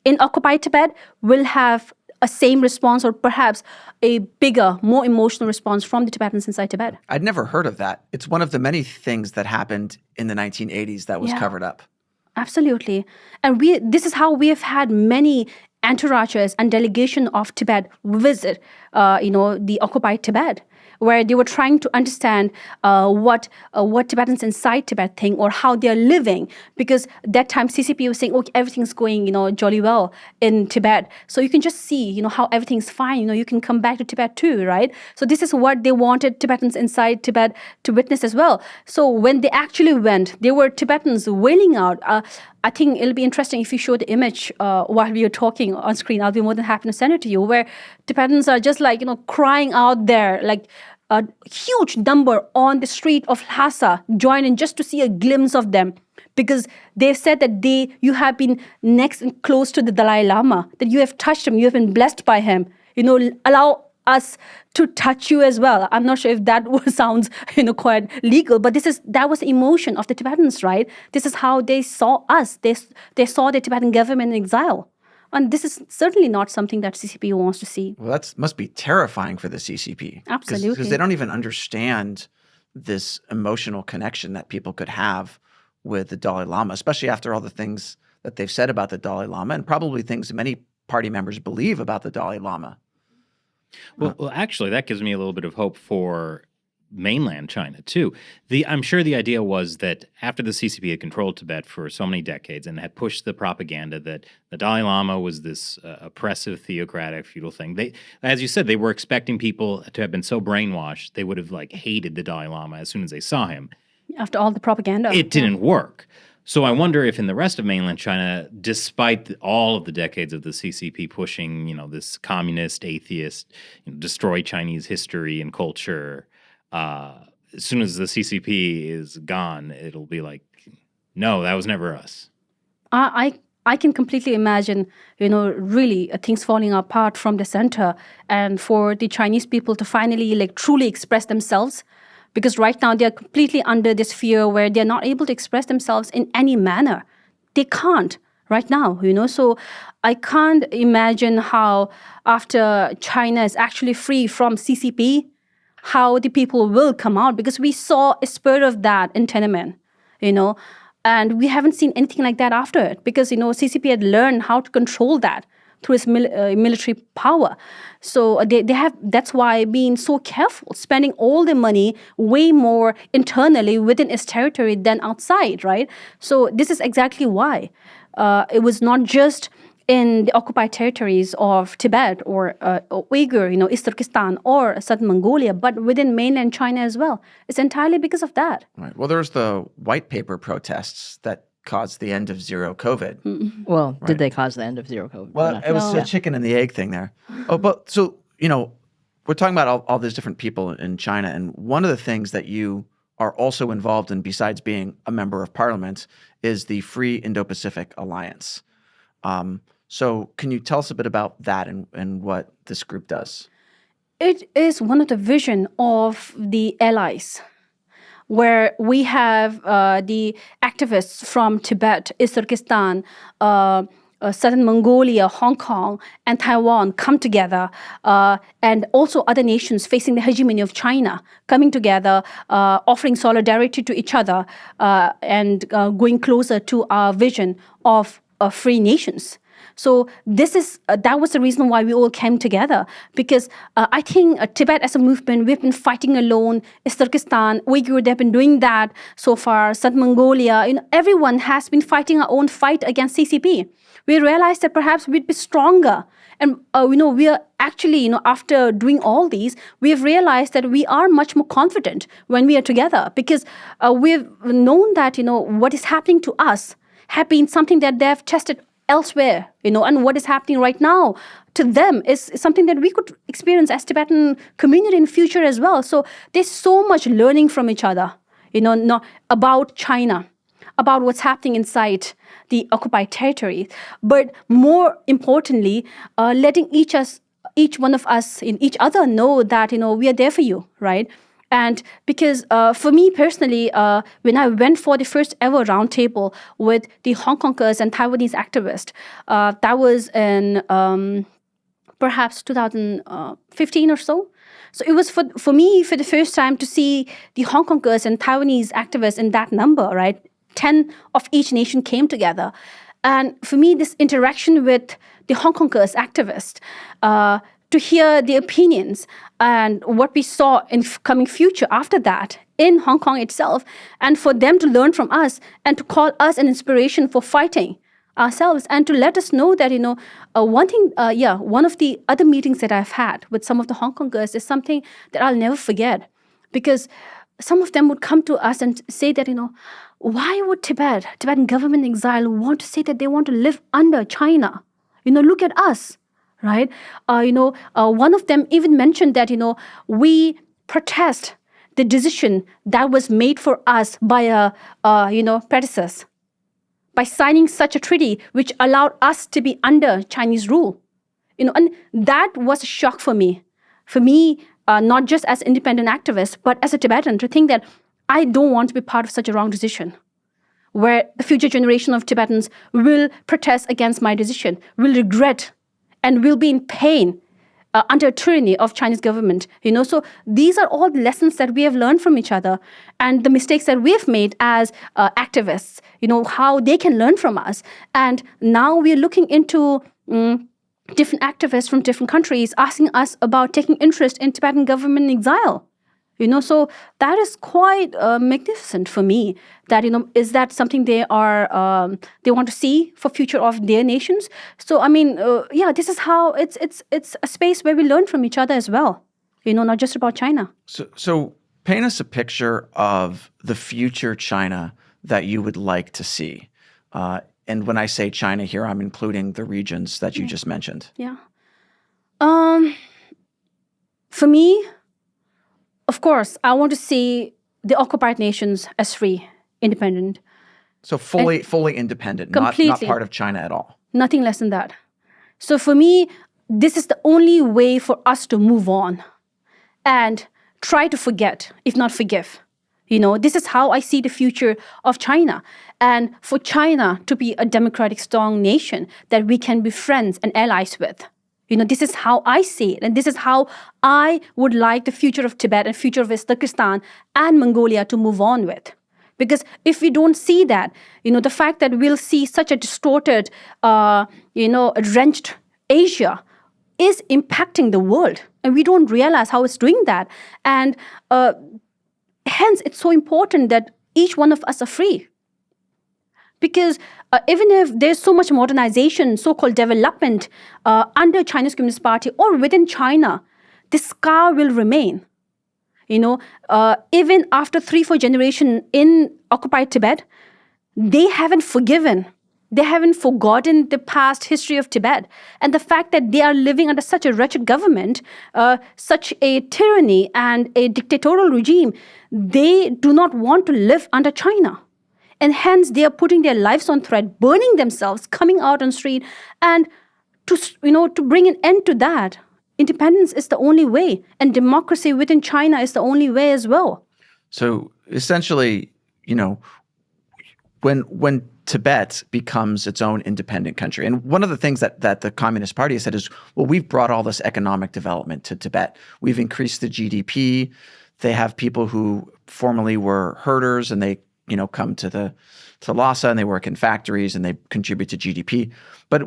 Speaker 2: in occupied Tibet, we'll have a same response or perhaps a bigger, more emotional response from the Tibetans inside Tibet.
Speaker 3: I'd never heard of that. It's one of the many things that happened in the 1980s that was
Speaker 2: Yeah.
Speaker 3: covered up.
Speaker 2: Absolutely. And this is how we have had many entourages and delegation of Tibet visit, the occupied Tibet, where they were trying to understand what Tibetans inside Tibet think or how they're living. Because that time CCP was saying, "Okay, everything's going, jolly well in Tibet. So you can just see, how everything's fine. You can come back to Tibet too, right?" So this is what they wanted Tibetans inside Tibet to witness as well. So when they actually went, there were Tibetans wailing out. I think it'll be interesting if you show the image while we are talking on screen. I'll be more than happy to send it to you, where Tibetans are just like, crying out there, like a huge number on the street of Lhasa joining just to see a glimpse of them. Because they've said that you have been next and close to the Dalai Lama, that you have touched him, you have been blessed by him. Allow us to touch you as well. I'm not sure if that sounds, quite legal, but that was the emotion of the Tibetans, right? This is how they saw us. They saw the Tibetan government in exile. And this is certainly not something that CCP wants to see.
Speaker 3: Well, that must be terrifying for the CCP.
Speaker 2: Absolutely.
Speaker 3: Because they don't even understand this emotional connection that people could have with the Dalai Lama, especially after all the things that they've said about the Dalai Lama, and probably things many party members believe about the Dalai Lama.
Speaker 1: Well, actually, that gives me a little bit of hope for mainland China, too. I'm sure the idea was that after the CCP had controlled Tibet for so many decades and had pushed the propaganda that the Dalai Lama was this oppressive, theocratic, feudal thing, as you said, they were expecting people to have been so brainwashed, they would have hated the Dalai Lama as soon as they saw him.
Speaker 2: After all the propaganda.
Speaker 1: It didn't work. So I wonder if in the rest of mainland China, despite all of the decades of the CCP pushing, this communist, atheist, destroy Chinese history and culture, as soon as the CCP is gone, it'll be like, no, that was never us.
Speaker 2: I I can completely imagine, really things falling apart from the center, and for the Chinese people to finally truly express themselves, because right now they're completely under this fear where they're not able to express themselves in any manner. They can't right now, So I can't imagine how after China is actually free from CCP, how the people will come out, because we saw a spurt of that in Tiananmen, and we haven't seen anything like that after it, because, CCP had learned how to control that through its military power. So they have, that's why being so careful, spending all the money way more internally within its territory than outside, right? So this is exactly why. It was not just in the occupied territories of Tibet or Uyghur, East Turkestan or Southern Mongolia, but within mainland China as well. It's entirely because of that.
Speaker 3: Right. Well, there's the white paper protests that caused the end of zero COVID.
Speaker 4: Well, did they cause the end of zero COVID?
Speaker 3: Well, it was a chicken and the egg thing there. Oh, but so, we're talking about all these different people in China, and one of the things that you are also involved in, besides being a member of parliament, is the Free Indo-Pacific Alliance. So can you tell us a bit about that and what this group does?
Speaker 2: It is one of the vision of the allies, where we have the activists from Tibet, East Turkestan, Southern Mongolia, Hong Kong, and Taiwan come together, and also other nations facing the hegemony of China coming together, offering solidarity to each other, and going closer to our vision of free nations. So that was the reason why we all came together, because I think Tibet as a movement, we've been fighting alone. East Turkestan, Uyghur, they've been doing that so far. South Mongolia, everyone has been fighting our own fight against CCP. We realized that perhaps we'd be stronger. And, we are actually, after doing all these, we have realized that we are much more confident when we are together, because we've known that, what is happening to us have been something that they've tested elsewhere, and what is happening right now to them is something that we could experience as Tibetan community in future as well. So there's so much learning from each other, not about China, about what's happening inside the occupied territory, but more importantly, letting each one of us in each other know that, we are there for you, right? And because for me personally, when I went for the first ever roundtable with the Hong Kongers and Taiwanese activists, that was in perhaps 2015 or so. So it was for me for the first time to see the Hong Kongers and Taiwanese activists in that number, right? 10 of each nation came together. And for me, this interaction with the Hong Kongers activists, to hear the opinions and what we saw in coming future after that in Hong Kong itself, and for them to learn from us and to call us an inspiration for fighting ourselves, and to let us know that, one of the other meetings that I've had with some of the Hong Kongers is something that I'll never forget, because some of them would come to us and say that, why would Tibetan government exile want to say that they want to live under China? Look at us. Right? One of them even mentioned that, we protest the decision that was made for us by predecessors, by signing such a treaty which allowed us to be under Chinese rule. And that was a shock for me. Not just as independent activist, but as a Tibetan, to think that I don't want to be part of such a wrong decision, where the future generation of Tibetans will protest against my decision, will regret, and will be in pain under tyranny of Chinese government. So these are all the lessons that we have learned from each other, and the mistakes that we have made as activists, how they can learn from us. And now we're looking into different activists from different countries asking us about taking interest in Tibetan government exile. So that is quite magnificent for me. That is that something they want to see for future of their nations. So this is how it's a space where we learn from each other as well. Not just about China.
Speaker 3: So paint us a picture of the future China that you would like to see. And when I say China here, I'm including the regions that you just mentioned.
Speaker 2: Yeah. For me, of course, I want to see the occupied nations as free, independent.
Speaker 3: So fully independent, not
Speaker 2: Completely.
Speaker 3: part of China at all.
Speaker 2: Nothing less than that. So for me, this is the only way for us to move on and try to forget, if not forgive. This is how I see the future of China. And for China to be a democratic, strong nation that we can be friends and allies with. This is how I see it. And this is how I would like the future of Tibet and future of West Turkestan and Mongolia to move on with. Because if we don't see that, the fact that we'll see such a distorted, drenched Asia is impacting the world. And we don't realize how it's doing that. And hence, it's so important that each one of us are free. Because even if there's so much modernization, so-called development under China's Communist Party or within China, the scar will remain. Even after 3-4 generations in occupied Tibet, they haven't forgiven. They haven't forgotten the past history of Tibet. And the fact that they are living under such a wretched government, such a tyranny and a dictatorial regime, they do not want to live under China. And hence, they are putting their lives on threat, burning themselves, coming out on street. And to bring an end to that, independence is the only way. And democracy within China is the only way as well.
Speaker 3: So essentially, when Tibet becomes its own independent country, and one of the things that the Communist Party has said is, well, we've brought all this economic development to Tibet. We've increased the GDP. They have people who formerly were herders, and they come to Lhasa, and they work in factories, and they contribute to GDP. But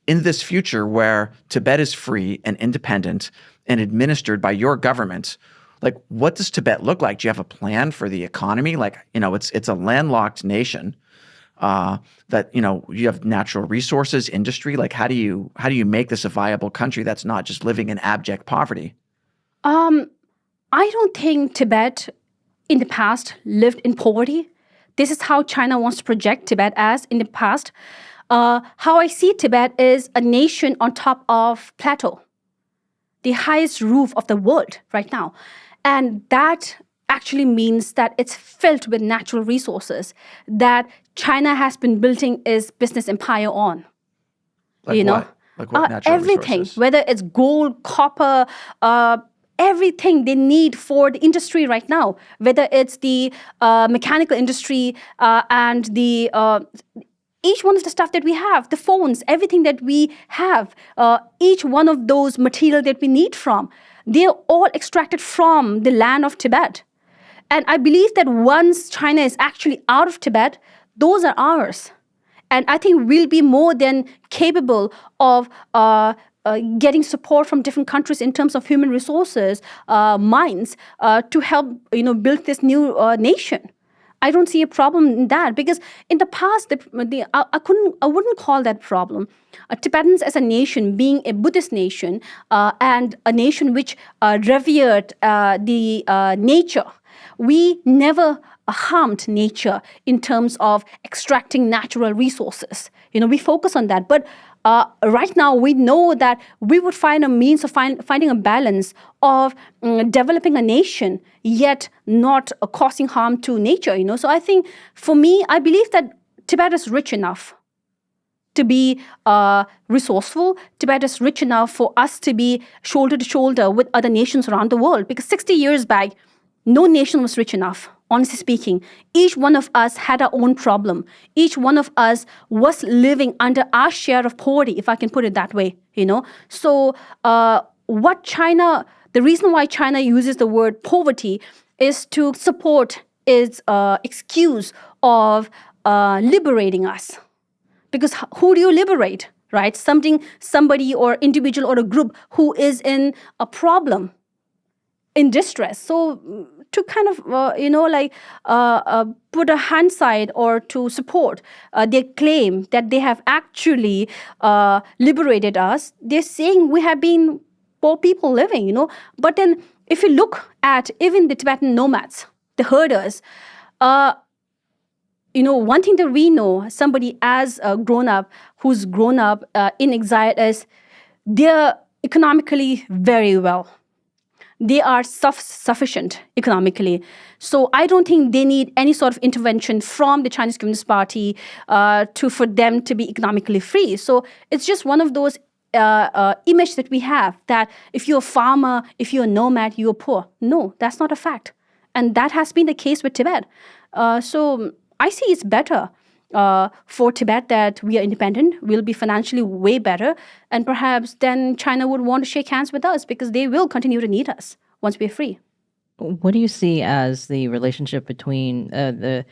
Speaker 3: in this future where Tibet is free and independent and administered by your government, like, what does Tibet look like? Do you have a plan for the economy? Like, it's a landlocked nation that, you have natural resources, industry. Like, how do you make this a viable country that's not just living in abject poverty?
Speaker 2: I don't think Tibet in the past lived in poverty. This is how China wants to project Tibet as in the past. How I see Tibet is a nation on top of plateau, the highest roof of the world right now. And that actually means that it's filled with natural resources that China has been building its business empire on.
Speaker 3: Like what? Like what natural
Speaker 2: everything,
Speaker 3: resources?
Speaker 2: Whether it's gold, copper, everything they need for the industry right now, whether it's the mechanical industry and the each one of the stuff that we have, the phones, everything that we have, each one of those material that we need from, they're all extracted from the land of Tibet. And I believe that once China is actually out of Tibet, those are ours. And I think we'll be more than capable of getting support from different countries in terms of human resources, mines, to help build this new nation. I don't see a problem in that because in the past, I wouldn't call that problem. Tibetans as a nation, being a Buddhist nation and a nation which revered the nature, we never harmed nature in terms of extracting natural resources. We focus on that. But right now, we know that we would find a means of finding a balance of developing a nation, yet not causing harm to nature. So I think, for me, I believe that Tibet is rich enough to be resourceful. Tibet is rich enough for us to be shoulder to shoulder with other nations around the world. Because 60 years back, no nation was rich enough. Honestly speaking, each one of us had our own problem. Each one of us was living under our share of poverty, if I can put it that way, So the reason why China uses the word poverty is to support its excuse of liberating us. Because who do you liberate, right? Somebody or individual or a group who is in a problem, in distress. So to kind of, put a handside or to support their claim that they have actually liberated us, they're saying we have been poor people living, But then if you look at even the Tibetan nomads, the herders, one thing that we know, somebody who's grown up in exile is they're economically very well. they are self-sufficient economically. So I don't think they need any sort of intervention from the Chinese Communist Party for them to be economically free. So it's just one of those image that we have that if you're a farmer, if you're a nomad, you're poor. No, that's not a fact. And that has been the case with Tibet. So I see it's better for Tibet that we are independent. We'll be financially way better. And perhaps then China would want to shake hands with us because they will continue to need us once we're free.
Speaker 4: What do you see as the relationship between the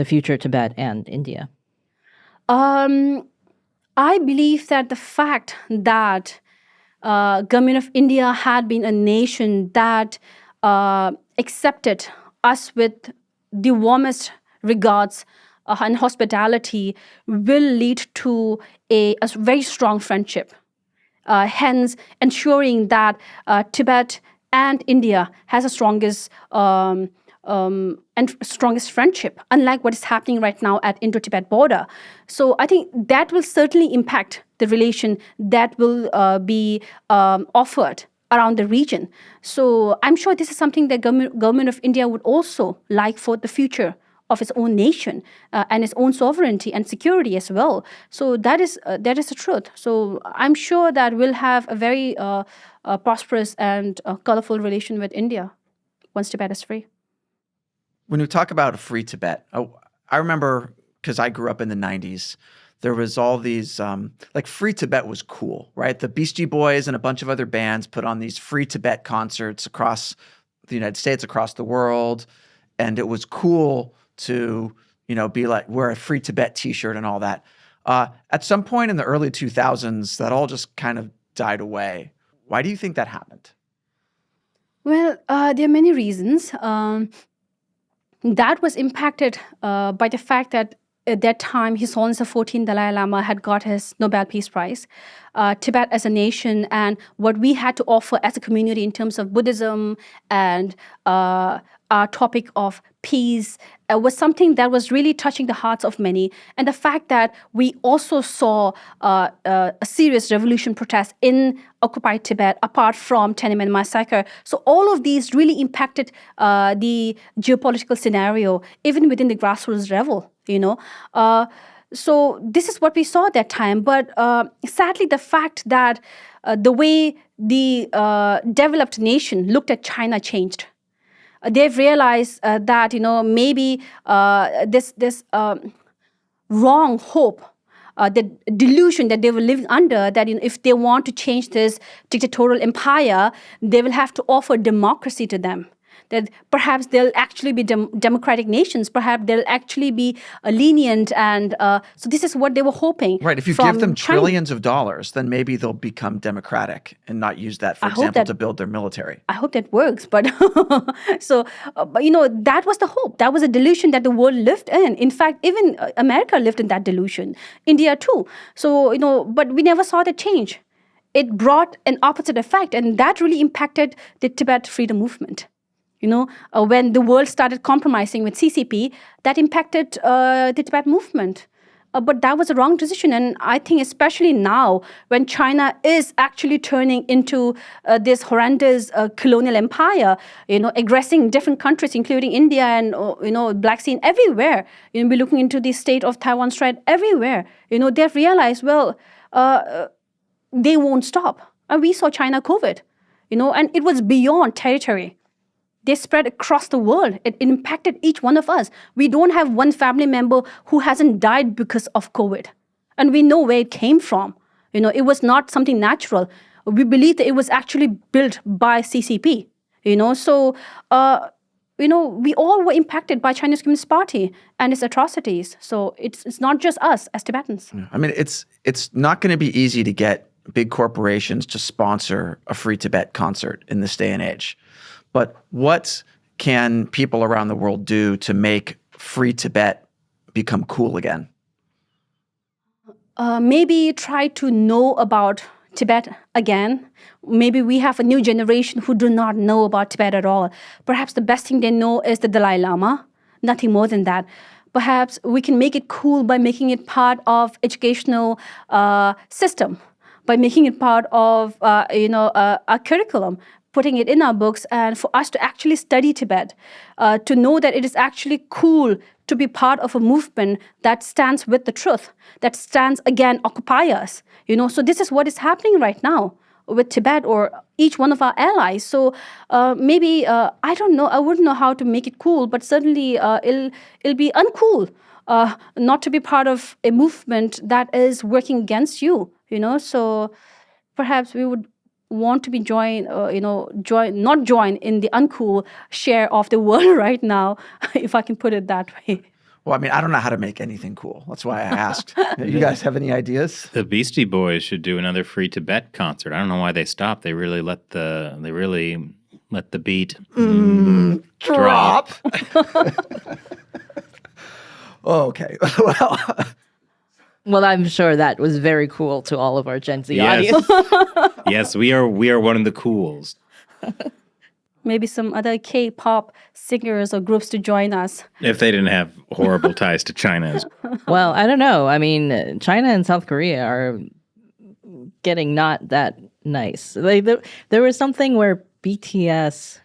Speaker 4: future Tibet and India?
Speaker 2: I believe that the fact that government of India had been a nation that accepted us with the warmest regards and hospitality will lead to a very strong friendship. Hence, ensuring that Tibet and India has the strongest and strongest friendship, unlike what is happening right now at Indo-Tibet border. So I think that will certainly impact the relation that will be offered around the region. So I'm sure this is something that government of India would also like for the future of its own nation and its own sovereignty and security as well. So that is the truth. So I'm sure that we'll have a very prosperous and colorful relation with India once Tibet is free.
Speaker 3: When we talk about a free Tibet, I remember, because I grew up in the 90s, there was all these, like Free Tibet was cool, right? The Beastie Boys and a bunch of other bands put on these Free Tibet concerts across the United States, across the world. And it was cool to, be like, wear a Free Tibet t-shirt and all that. At some point in the early 2000s, that all just kind of died away. Why do you think that happened?
Speaker 2: Well, there are many reasons. That was impacted by the fact that at that time, His Holiness the 14th Dalai Lama had got his Nobel Peace Prize. Tibet as a nation and what we had to offer as a community in terms of Buddhism and our topic of peace was something that was really touching the hearts of many. And the fact that we also saw a serious revolution protest in occupied Tibet, apart from Tiananmen massacre. So all of these really impacted the geopolitical scenario, even within the grassroots level, So this is what we saw at that time. But sadly, the fact that the way the developed nation looked at China changed. They've realized that maybe this wrong hope, the delusion that they were living under, that if they want to change this dictatorial empire, they will have to offer democracy to them. That perhaps they'll actually be democratic nations, perhaps they'll actually be lenient, and so this is what they were hoping.
Speaker 3: Right, if you give them trillions of dollars, then maybe they'll become democratic and not use that, for example, to build their military.
Speaker 2: I hope that works, but that was the hope. That was a delusion that the world lived in. In fact, even America lived in that delusion, India too. So, but we never saw the change. It brought an opposite effect, and that really impacted the Tibet freedom movement. When the world started compromising with CCP, that impacted the Tibet movement. But that was a wrong decision. And I think especially now, when China is actually turning into this horrendous colonial empire, aggressing different countries, including India and, Black Sea, everywhere. We're looking into the state of Taiwan Strait everywhere. They've realized, they won't stop. And we saw China COVID, and it was beyond territory. They spread across the world. It impacted each one of us. We don't have one family member who hasn't died because of COVID. And we know where it came from. It was not something natural. We believe that it was actually built by CCP. So, we all were impacted by Chinese Communist Party and its atrocities. So it's not just us as Tibetans.
Speaker 3: I mean, it's not going to be easy to get big corporations to sponsor a Free Tibet concert in this day and age. But what can people around the world do to make Free Tibet become cool again?
Speaker 2: Maybe try to know about Tibet again. Maybe we have a new generation who do not know about Tibet at all. Perhaps the best thing they know is the Dalai Lama, nothing more than that. Perhaps we can make it cool by making it part of educational system, by making it part of our curriculum. putting it in our books and for us to actually study Tibet, to know that it is actually cool to be part of a movement that stands with the truth, that stands against occupiers. So this is what is happening right now with Tibet or each one of our allies. So maybe, I don't know, I wouldn't know how to make it cool, but certainly it'll be uncool not to be part of a movement that is working against you, So perhaps we would want to be not join in the uncool share of the world right now, if I can put it that way.
Speaker 3: Well, I mean, I don't know how to make anything cool. That's why I asked. You guys have any ideas?
Speaker 1: The Beastie Boys should do another free Tibet concert. I don't know why they stopped. They really let the beat drop.
Speaker 3: Okay.
Speaker 4: Well, I'm sure that was very cool to all of our Gen Z
Speaker 1: Yes.
Speaker 4: audience.
Speaker 1: Yes, we are one of the cools.
Speaker 2: Maybe some other K-pop singers or groups to join us.
Speaker 1: If they didn't have horrible ties to China.
Speaker 4: Well, I don't know. I mean, China and South Korea are getting not that nice. There was something where BTS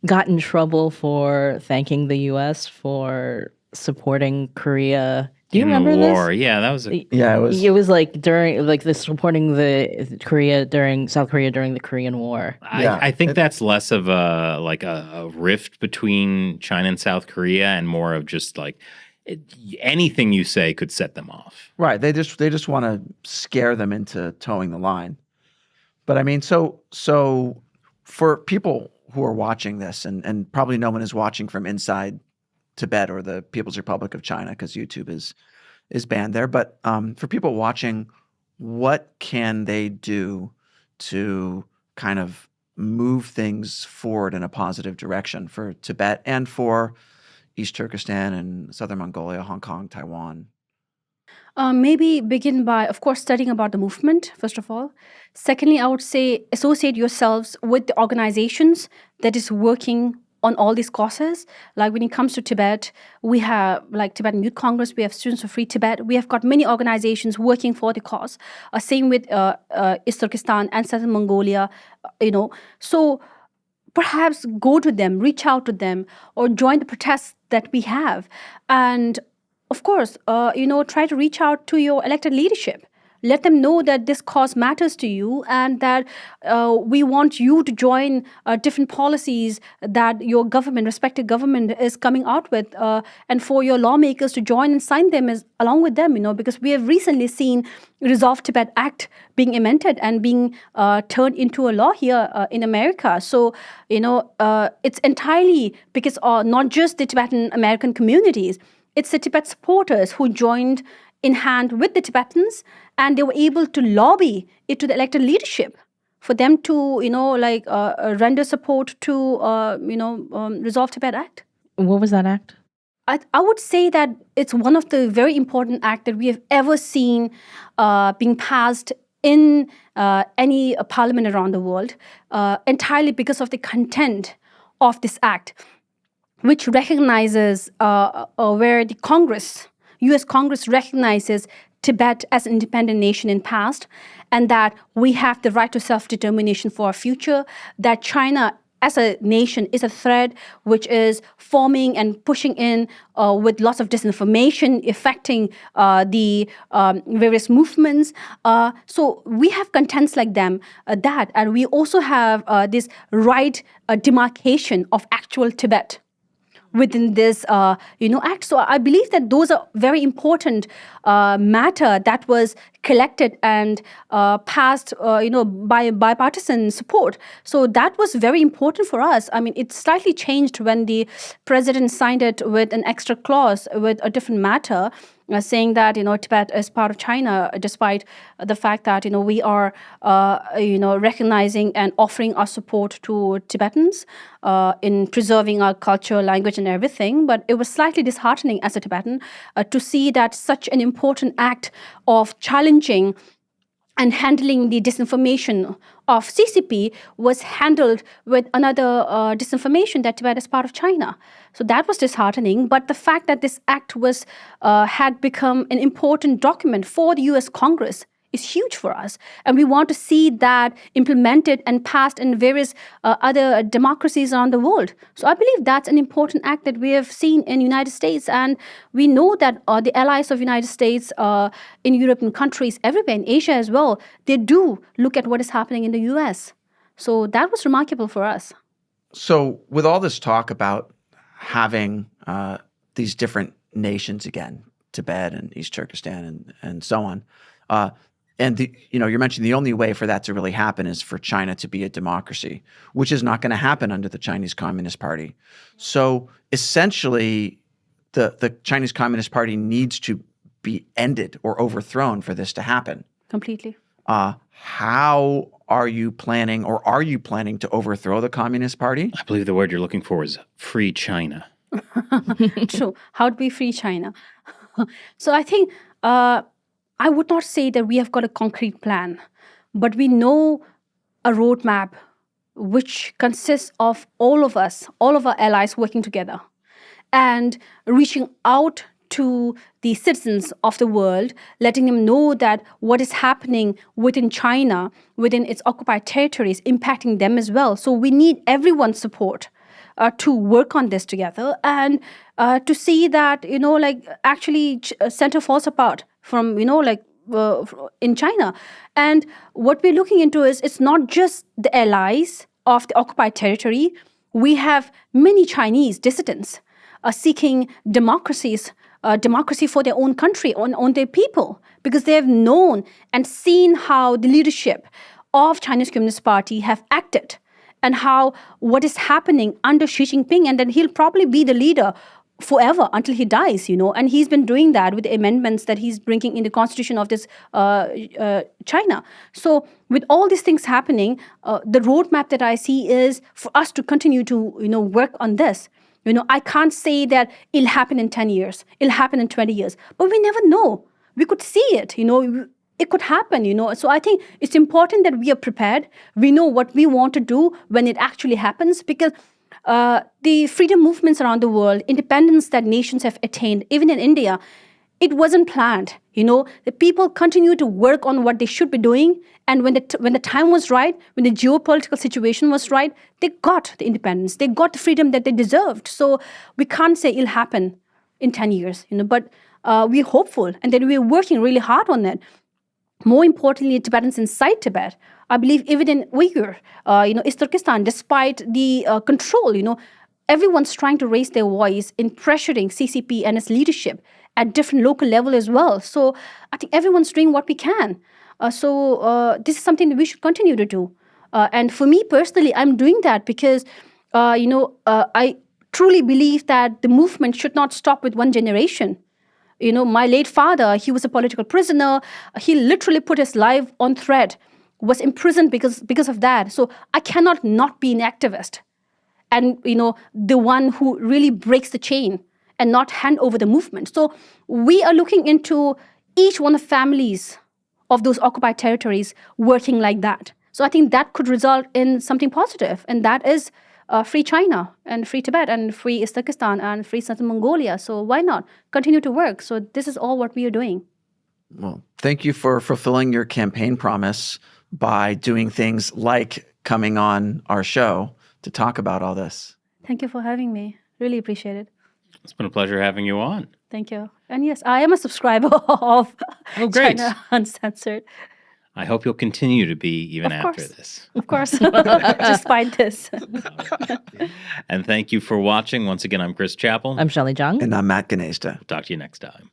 Speaker 4: got in trouble for thanking the U.S. for supporting Korea. Do you remember
Speaker 1: the war.
Speaker 4: this?
Speaker 1: Yeah, that was
Speaker 3: Yeah, it was.
Speaker 4: It was like during this supporting South Korea during the Korean War.
Speaker 1: I think that's less of a rift between China and South Korea and more of just like anything you say could set them off.
Speaker 3: Right. They just want to scare them into towing the line. But I mean, so for people who are watching this, and probably no one is watching from inside Tibet or the People's Republic of China because YouTube is banned there. But for people watching, what can they do to kind of move things forward in a positive direction for Tibet and for East Turkestan and Southern Mongolia, Hong Kong, Taiwan?
Speaker 2: Maybe begin by, of course, studying about the movement, first of all. Secondly, I would say associate yourselves with the organizations that is working on all these causes. Like when it comes to Tibet, we have like Tibetan Youth Congress, we have Students for Free Tibet, we have got many organizations working for the cause. Same with East Turkestan and Southern Mongolia, So perhaps go to them, reach out to them, or join the protests that we have. And of course, try to reach out to your elected leadership. Let them know that this cause matters to you and that we want you to join different policies that your government, respective government, is coming out with, and for your lawmakers to join and sign them along with them, because we have recently seen Resolve Tibet Act being amended and being turned into a law here in America. So, it's entirely because not just the Tibetan American communities, it's the Tibet supporters who joined in hand with the Tibetans, and they were able to lobby it to the elected leadership for them to, render support to, Resolve Tibet Act.
Speaker 4: What was that act?
Speaker 2: I would say that it's one of the very important acts that we have ever seen being passed in any parliament around the world, entirely because of the content of this act, which recognizes where the Congress, U.S. Congress recognizes Tibet as an independent nation in past, and that we have the right to self-determination for our future, that China as a nation is a threat which is forming and pushing in with lots of disinformation affecting the various movements. So we have contents like that, and we also have this right demarcation of actual Tibet within this, act. So I believe that those are very important matter that was collected and passed, by bipartisan support. So that was very important for us. I mean, it slightly changed when the president signed it with an extra clause with a different matter, saying that, Tibet is part of China, despite the fact that, we are, recognizing and offering our support to Tibetans in preserving our culture, language, and everything. But it was slightly disheartening as a Tibetan to see that such an important act of challenging and handling the disinformation of CCP was handled with another disinformation that Tibet is part of China. So that was disheartening. But the fact that this act was had become an important document for the U.S. Congress, is huge for us. And we want to see that implemented and passed in various other democracies around the world. So I believe that's an important act that we have seen in the United States. And we know that the allies of the United States in European countries, everywhere, in Asia as well, they do look at what is happening in the US. So that was remarkable for us.
Speaker 3: So with all this talk about having these different nations again, Tibet and East Turkestan and so on, and you mentioned the only way for that to really happen is for China to be a democracy, which is not going to happen under the Chinese Communist Party. So essentially, the Chinese Communist Party needs to be ended or overthrown for this to happen.
Speaker 2: Completely.
Speaker 3: How are you planning to overthrow the Communist Party?
Speaker 1: I believe the word you're looking for is free China.
Speaker 2: True. How do we free China? So I think I would not say that we have got a concrete plan, but we know a roadmap which consists of all of us, all of our allies working together and reaching out to the citizens of the world, letting them know that what is happening within China, within its occupied territories, impacting them as well. So we need everyone's support to work on this together and to see that, actually center falls apart from, in China. And what we're looking into is it's not just the allies of the occupied territory. We have many Chinese dissidents seeking democracy for their own country, on their people, because they have known and seen how the leadership of Chinese Communist Party have acted and how what is happening under Xi Jinping, and then he'll probably be the leader forever until he dies, and he's been doing that with the amendments that he's bringing in the constitution of this China. So with all these things happening, the roadmap that I see is for us to continue to, work on this. I can't say that it'll happen in 10 years, it'll happen in 20 years, but we never know. We could see it, it could happen, So I think it's important that we are prepared. We know what we want to do when it actually happens, because the freedom movements around the world, independence that nations have attained, even in India, it wasn't planned. The people continue to work on what they should be doing. And when the time was right, when the geopolitical situation was right, they got the independence. They got the freedom that they deserved. So we can't say it'll happen in 10 years, but we're hopeful. And then we're working really hard on that. More importantly, Tibetans inside Tibet, I believe even in Uyghur, East Turkestan, despite the control, everyone's trying to raise their voice in pressuring CCP and its leadership at different local level as well. So I think everyone's doing what we can. So this is something that we should continue to do. And for me personally, I'm doing that because, I truly believe that the movement should not stop with one generation. My late father, he was a political prisoner. He literally put his life on thread, was imprisoned because of that. So I cannot not be an activist and, the one who really breaks the chain and not hand over the movement. So we are looking into each one of the families of those occupied territories working like that. So I think that could result in something positive, and that is free China and free Tibet and free East Turkestan and free Southern Mongolia. So why not continue to work? So this is all what we are doing.
Speaker 3: Well, thank you for fulfilling your campaign promise by doing things like coming on our show to talk about all this.
Speaker 2: Thank you for having me. Really appreciate it.
Speaker 1: It's been a pleasure having you on.
Speaker 2: Thank you. And yes, I am a subscriber of
Speaker 1: great.
Speaker 2: China Uncensored.
Speaker 1: I hope you'll continue to be even after this.
Speaker 2: Of course, despite this.
Speaker 1: And thank you for watching. Once again, I'm Chris Chappell.
Speaker 4: I'm Shelley Jung.
Speaker 3: And I'm Matt Gnezda.
Speaker 1: Talk to you next time.